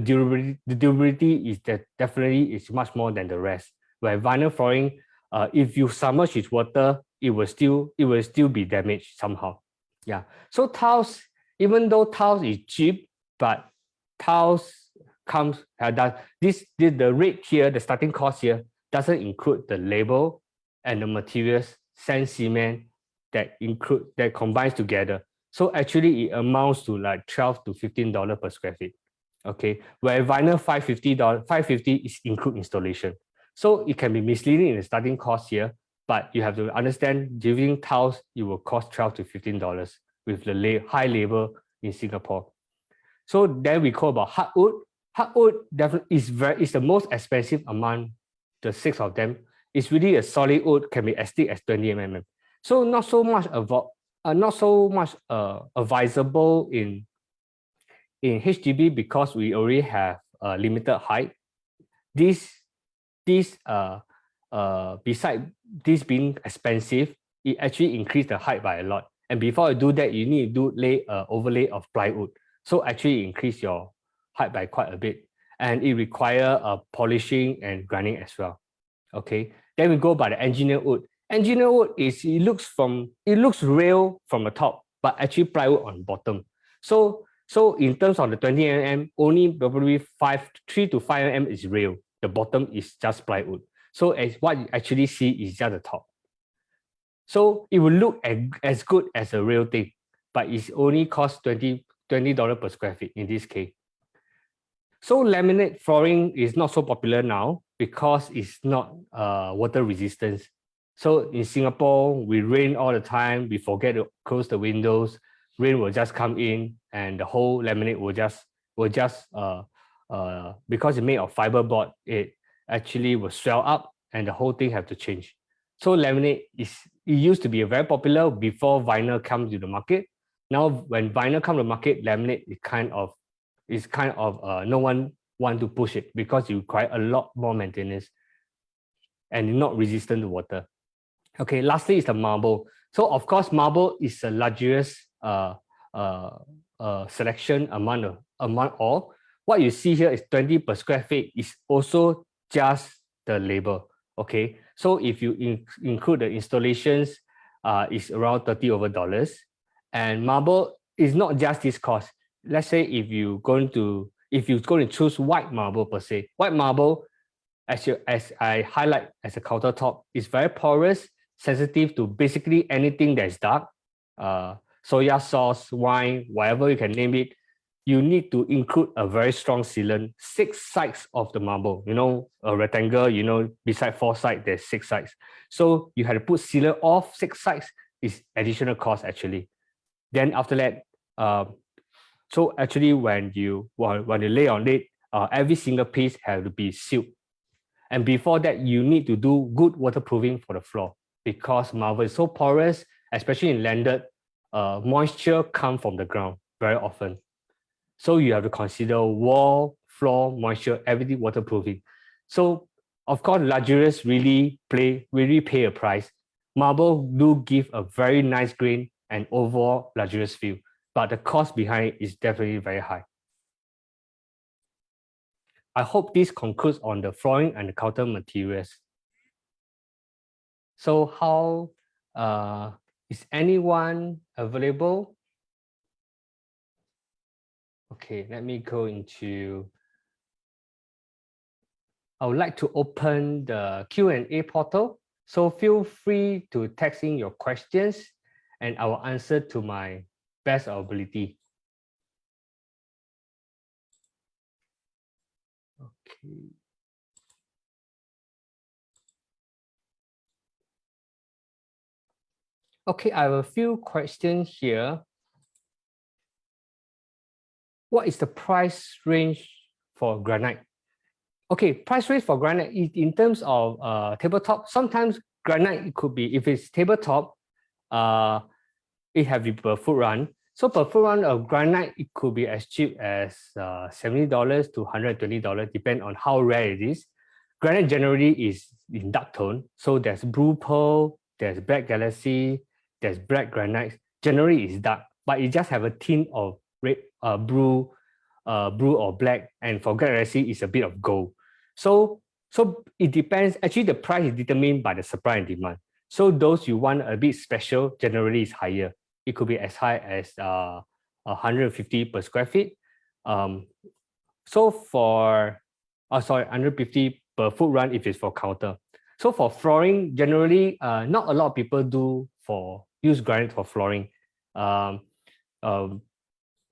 durability is definitely is much more than the rest. Where vinyl flooring, if you submerge its water, it will still be damaged somehow. Yeah. So tiles, even though tiles is cheap, but tiles comes the rate here, the starting cost here doesn't include the label and the materials, sand, cement that combines together. So actually, it amounts to like $12 to $15 per square feet. Okay, where vinyl $550 is include installation. So it can be misleading in the starting cost here, but you have to understand, using tiles, it will cost $12 to $15 with the high labor in Singapore. So then we call about hardwood. Hardwood definitely is the most expensive among the 6 of them. It's really a solid wood, can be as thick as 20 mm. So not so much advisable in HDB because we already have a limited height. Beside this being expensive, it actually increased the height by a lot. And before you do that, you need to lay an overlay of plywood. So actually increase your height by quite a bit. And it requires polishing and grinding as well. Okay. Then we go by the engineered wood. Engineered wood is it looks real from the top, but actually plywood on the bottom. So in terms of the 20 mm, only probably 3 to 5 mm is real. The bottom is just plywood. So as what you actually see is just the top. So it will look as good as a real thing, but it's only cost $20 per square feet in this case. So laminate flooring is not so popular now because it's not water resistant. So in Singapore, we rain all the time. We forget to close the windows. Rain will just come in, and the whole laminate will just because it's made of fiberboard, it actually will swell up, and the whole thing have to change. So laminate it used to be a very popular before vinyl comes to the market. Now when vinyl comes to the market, laminate is kind of no one want to push it because you require a lot more maintenance and not resistant to water. Okay, lastly is the marble. So of course, marble is a luxurious selection among all. What you see here is 20 per square feet is also just the labor. Okay, so if you include the installations, it's around $30 and marble is not just this cost. Let's say if you're going to choose white marble per se, white marble, as I highlight as a countertop, is very porous, sensitive to basically anything that's dark, soya sauce, wine, whatever you can name it. You need to include a very strong sealant, 6 sides of the marble. You know, a rectangle, you know, beside 4 sides, there's 6 sides. So you have to put sealant off 6 sides, is additional cost actually. Then after that, so actually when you lay on it, every single piece has to be sealed. And before that, you need to do good waterproofing for the floor because marble is so porous, especially in landed, moisture comes from the ground very often. So you have to consider wall, floor, moisture, everything waterproofing. So of course, luxurious really pay a price. Marble do give a very nice grain and overall luxurious feel, but the cost behind it is definitely very high. I hope this concludes on the flooring and the counter materials. So how is anyone available? Okay, let me go into, I would like to open the Q&A portal. So feel free to text in your questions and I will answer to my best ability. Okay. Okay, I have a few questions here. What is the price range for granite? Okay, price range for granite in terms of tabletop. Sometimes granite, it could be, if it's tabletop, it have the per foot run. So per foot run of granite, it could be as cheap as $70 to $120, depend on how rare it is. Granite generally is in dark tone. So there's blue pearl, there's black galaxy, there's black granite. Generally it's dark, but it just have a tint of red, blue or black. And for black galaxy, it's a bit of gold. So it depends. Actually, the price is determined by the supply and demand. So those you want a bit special, generally is higher. It could be as high as 150 per square feet. So for, sorry, 150 per foot run if it's for counter. So for flooring, generally, not a lot of people use granite for flooring,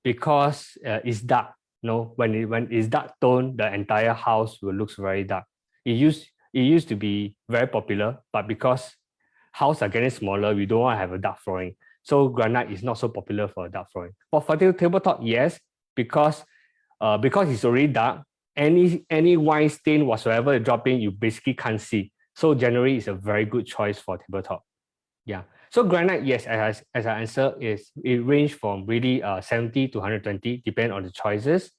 because it's dark. No, when it's dark tone, the entire house will look very dark. It used to be very popular, but because houses are getting smaller, we don't want to have a dark flooring. So granite is not so popular for dark flooring. But for the tabletop, yes, because it's already dark, any white stain whatsoever dropping, you basically can't see. So generally, it's a very good choice for tabletop. Yeah. So granite, yes, as I answer, it range from really 70 to 120, depend on the choices.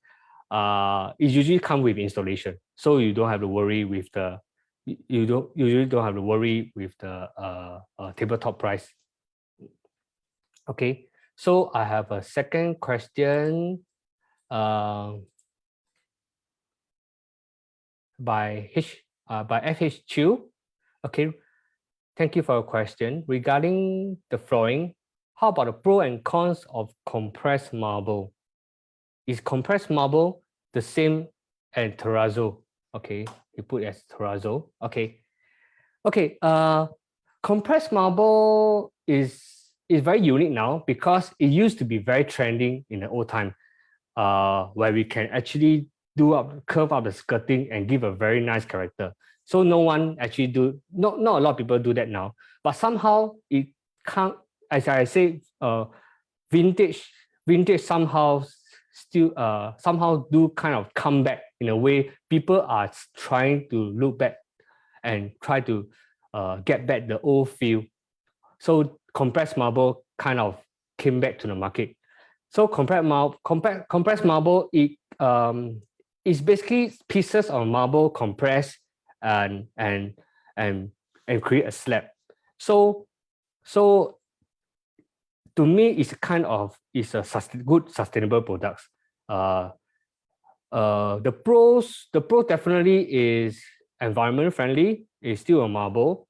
It usually come with installation, so you don't have to worry with the usually don't have to worry with the tabletop price. Okay, so I have a second question by FH Chu. Okay, thank you for your question. Regarding the flooring, how about the pros and cons of compressed marble? Is compressed marble the same as terrazzo? Okay, you put as terrazzo. Okay. Okay, compressed marble is very unique now because it used to be very trending in the old time, where we can actually curve up the skirting and give a very nice character. So no one actually not a lot of people do that now, but somehow it can't, as I say, vintage somehow still somehow do kind of come back in a way. People are trying to look back and try to get back the old feel. So compressed marble kind of came back to the market. So compressed marble, it's basically pieces of marble compressed and create a slab. So to me, it's a good sustainable products. The pros definitely is environment friendly. It's still a marble,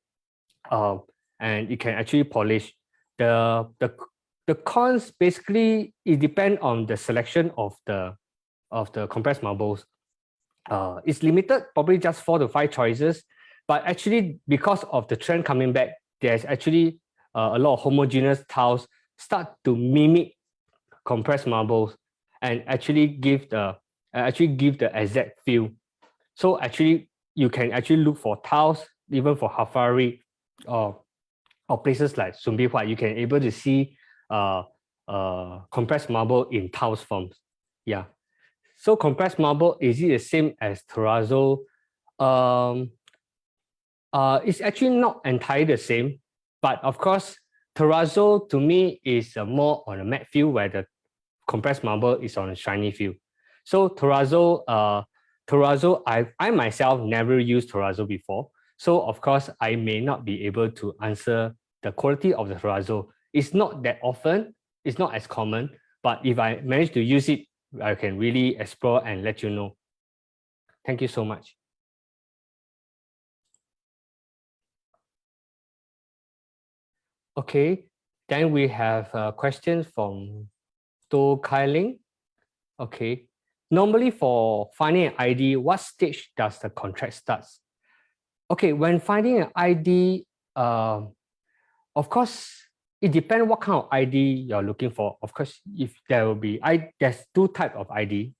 and it can actually polish. The cons, basically it depends on the selection of the compressed marbles. It's limited, probably just 4 to 5 choices, but actually because of the trend coming back, there's actually a lot of homogeneous tiles start to mimic compressed marbles and actually give the exact feel. So actually you can actually look for tiles even for Hafari or places like Sumbi Hua. You can able to see compressed marble in tiles forms. Yeah. So compressed marble, is it the same as terrazzo? It's actually not entirely the same, but of course, terrazzo to me is more on a matte feel, where the compressed marble is on a shiny feel. So terrazzo, I myself never used terrazzo before. So of course, I may not be able to answer the quality of the terrazzo. It's not that often, it's not as common, but if I manage to use it, I can really explore and let you know. Thank you so much. Okay, then we have a question from Do Kai Ling. Okay, normally for finding an ID, what stage does the contract start? Okay, when finding an ID, of course, it depends what kind of ID you're looking for. Of course, if there will be, there's 2 types of ID.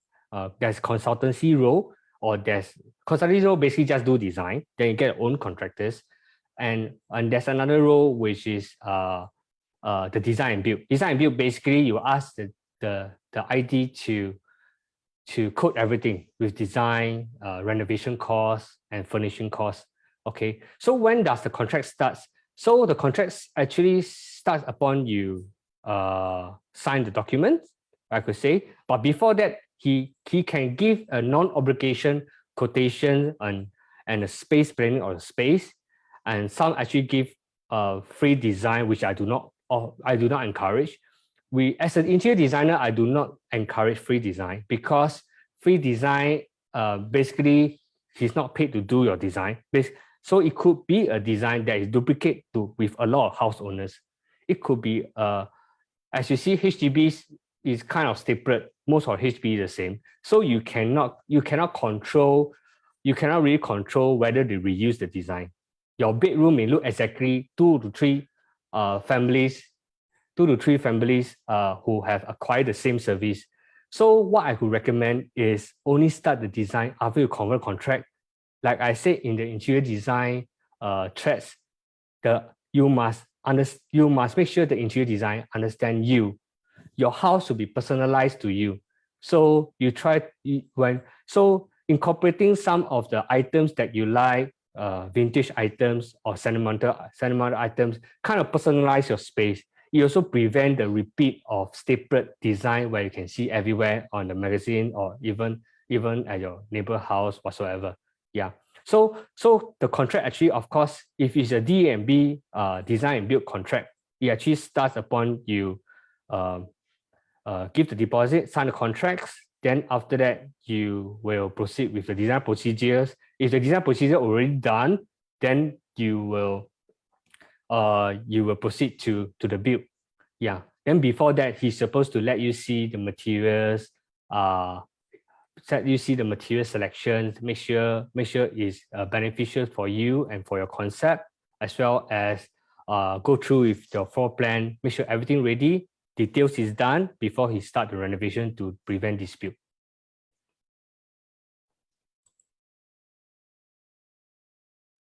There's consultancy role, or there's consultancy role basically just do design, then you get your own contractors. And there's another role which is the design and build. Design and build, basically you ask the ID to code everything with design, renovation costs, and furnishing costs. Okay, so when does the contract starts? So the contract actually starts upon you sign the document, I could say. But before that, he can give a non-obligation quotation and a space planning of the space, and some actually give free design, which I do not encourage. We, as an interior designer, I do not encourage free design, because free design, basically, he's not paid to do your design. So it could be a design that is duplicate with a lot of house owners. It could be, as you see, HDBs is kind of stapled. Most of HDB is the same. So you cannot really control whether they reuse the design. Your bedroom may look exactly two to three families who have acquired the same service. So what I could recommend is only start the design after you convert contract. Like I said in the interior design threads, you must make sure the interior design understand you. Your house should be personalized to you. So incorporating some of the items that you like, vintage items or sentimental items, kind of personalize your space. It also prevent the repeat of stapled design where you can see everywhere on the magazine or even at your neighbor house whatsoever. Yeah. So the contract actually, of course, if it's a D&B design and build contract, it actually starts upon you give the deposit, sign the contracts. Then after that, you will proceed with the design procedures. If the design procedure already done, then you will proceed to the build. Yeah. Then before that, he's supposed to let you see the materials, material selections, make sure it's beneficial for you and for your concept, as well as go through with your floor plan, make sure everything ready, details is done before he start the renovation to prevent dispute.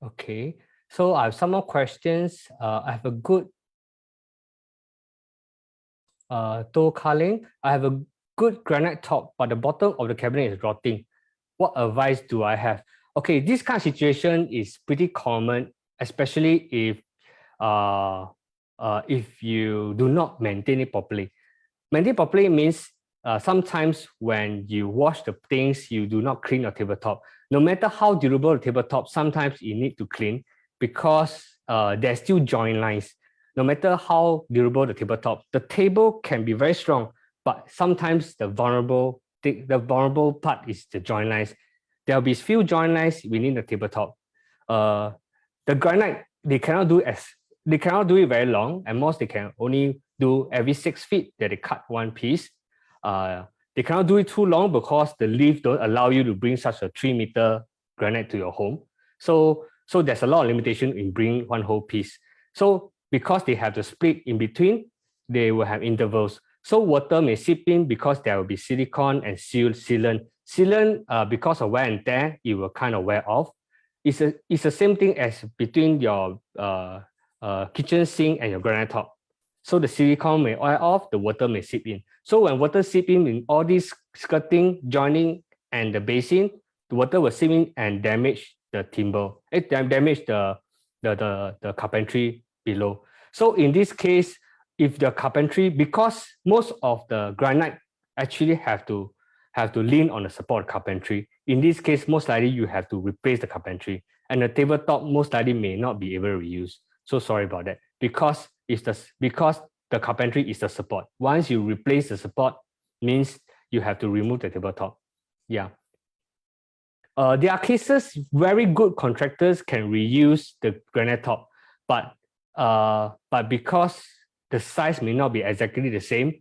Okay, so I have some more questions. I have a good To Carling. I have a good granite top, but the bottom of the cabinet is rotting. What advice do I have? Okay, this kind of situation is pretty common, especially if you do not maintain it properly. Maintain properly means sometimes when you wash the things, you do not clean your tabletop. No matter how durable the tabletop, sometimes you need to clean because there's still joint lines. No matter how durable the tabletop, the table can be very strong, but sometimes the vulnerable part is the joint lines. There will be few joint lines within the tabletop. The granite, they cannot do it very long, and most they can only do every 6 feet that they cut one piece. They cannot do it too long because the leaf don't allow you to bring such a 3-meter granite to your home. So there's a lot of limitation in bringing one whole piece. So because they have the split in between, they will have intervals. So water may seep in because there will be silicone and sealant. Sealant, because of wear and tear, it will kind of wear off. It's the same thing as between your kitchen sink and your granite top. So the silicone may wear off, the water may seep in. So when water seep in all these skirting, joining, and the basin, the water will seep in and damage the timber. It damage the carpentry below. So in this case, if the carpentry, because most of the granite actually have to lean on the support of carpentry. In this case, most likely you have to replace the carpentry, and the tabletop most likely may not be able to reuse. So sorry about that, because the carpentry is the support. Once you replace the support, means you have to remove the tabletop. Yeah. There are cases very good contractors can reuse the granite top, but because the size may not be exactly the same,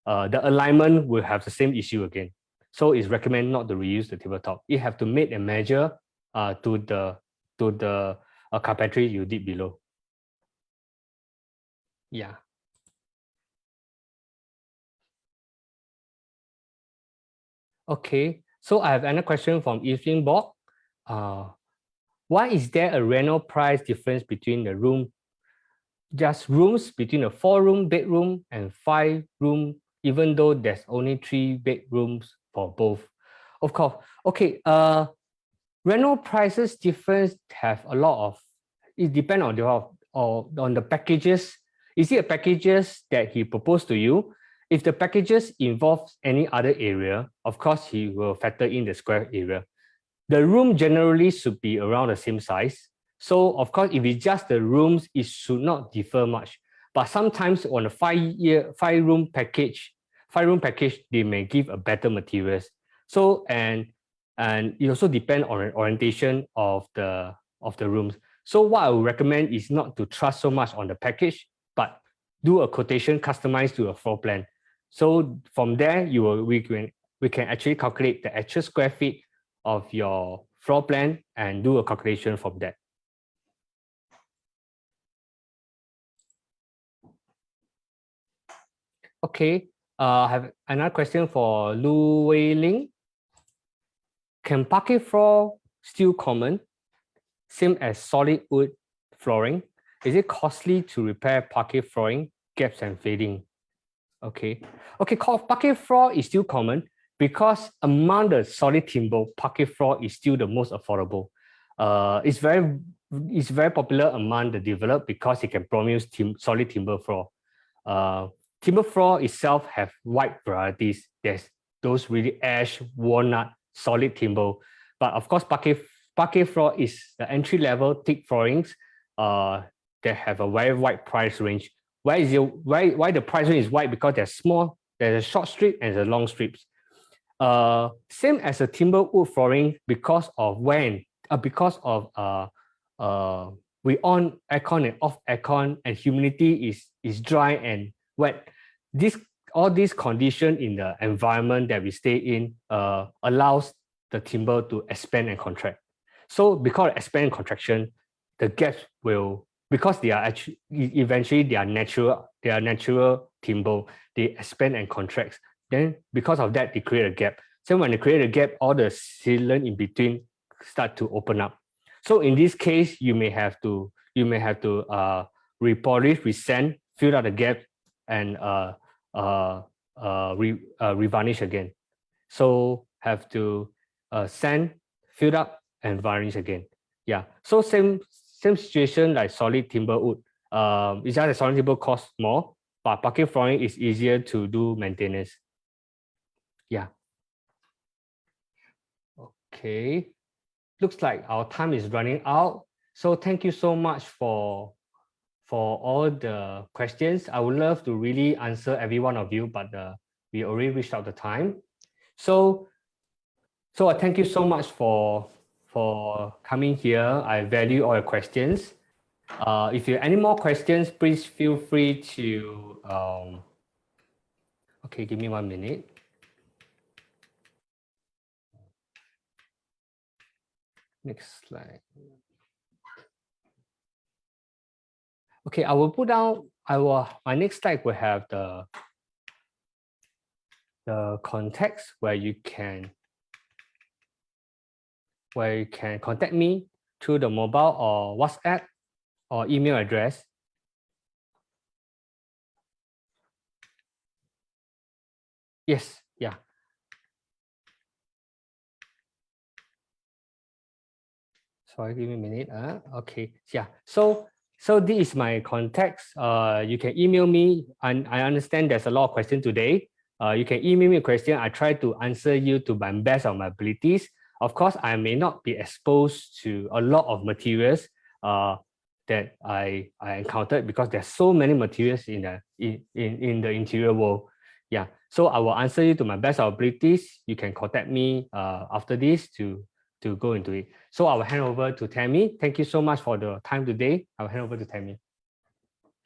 the alignment will have the same issue again. So it's recommended not to reuse the tabletop. You have to make a measure to the carpentry you did below. Yeah. Okay, so I have another question from Evelyn Bock. Why is there a rental price difference between the room just rooms between a 4-room bedroom and 5-room, even though there's only 3 bedrooms for both. Of course, okay, rental prices difference have a lot of, it depends on the packages. Is it a packages that he proposed to you? If the packages involves any other area, of course, he will factor in the square area. The room generally should be around the same size. So of course, if it's just the rooms, it should not differ much. But sometimes on a 5-room package, they may give a better materials. So and it also depends on the orientation of the rooms. So what I would recommend is not to trust so much on the package, but do a quotation customized to a floor plan. So from there, we can actually calculate the actual square feet of your floor plan and do a calculation from that. Okay, I have another question for Lu Wei Ling. Can parquet floor still common, same as solid wood flooring? Is it costly to repair parquet flooring, gaps and fading? Okay, parquet floor is still common because among the solid timber, parquet floor is still the most affordable. It's very popular among the developed because it can promise solid timber floor. Timber floor itself have wide varieties. There's those really ash, walnut, solid timber. But of course, parquet floor is the entry level thick floorings. They have a very wide price range. Why the price range is wide? Because there's a short strip and there's a long strips. Same as a timber wood flooring because of we on aircon and off aircon and humidity is dry and wet. All these conditions in the environment that we stay in allows the timber to expand and contract. So because of expand and contraction, the gaps will, because they are actually eventually they are natural timber, they expand and contracts. Then because of that, they create a gap. So when they create a gap, all the sealant in between start to open up. So in this case, you may have to repolish, resand, fill out the gap, and revarnish again. So have to sand, fill up, and varnish again. Yeah. So same situation like solid timber wood. It's just that solid timber costs more, but parquet flooring is easier to do maintenance. Yeah. Okay. Looks like our time is running out. So thank you so much for all the questions. I would love to really answer every one of you, but we already reached out the time. So I thank you so much for coming here. I value all your questions. If you have any more questions, please feel free to okay, give me 1 minute. Next slide. Okay, I will put down, my next slide will have the context where you can contact me through the mobile or WhatsApp or email address. Yes, yeah. Sorry, give me a minute. Okay, yeah. So this is my context. You can email me, and I understand there's a lot of questions today. You can email me a question. I try to answer you to my best of my abilities. Of course, I may not be exposed to a lot of materials that I encountered because there's so many materials in the interior world. Yeah. So I will answer you to my best of abilities. You can contact me after this to go into it. So I will hand over to Tammy. Thank you so much for the time today. I will hand over to Tammy.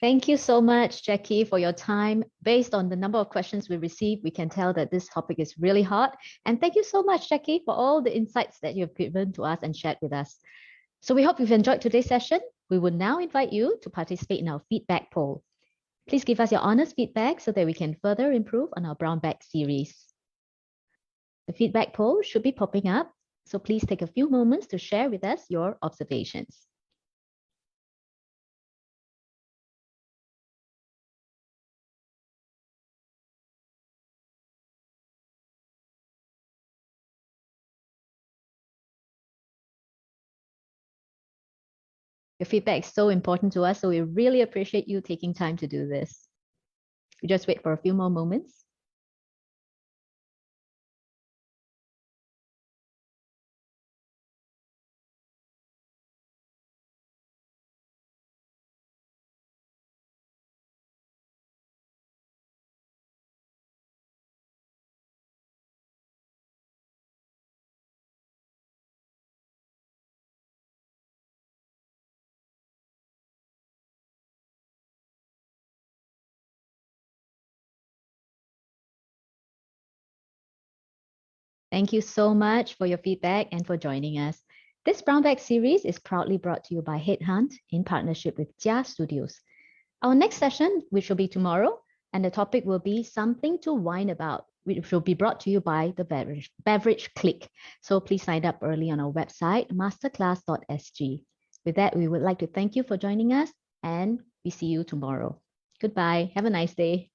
Thank you so much, Jackie, for your time. Based on the number of questions we received, we can tell that this topic is really hot. And thank you so much, Jackie, for all the insights that you've given to us and shared with us. So we hope you've enjoyed today's session. We will now invite you to participate in our feedback poll. Please give us your honest feedback so that we can further improve on our brown bag series. The feedback poll should be popping up, so please take a few moments to share with us your observations. Your feedback is so important to us, so we really appreciate you taking time to do this. We just wait for a few more moments. Thank you so much for your feedback and for joining us. This Brown Bag series is proudly brought to you by HeadHunt in partnership with JIA Studios. Our next session, which will be tomorrow, and the topic will be something to whine about, which will be brought to you by the Beverage Click. So please sign up early on our website, masterclass.sg. With that, we would like to thank you for joining us, and we see you tomorrow. Goodbye. Have a nice day.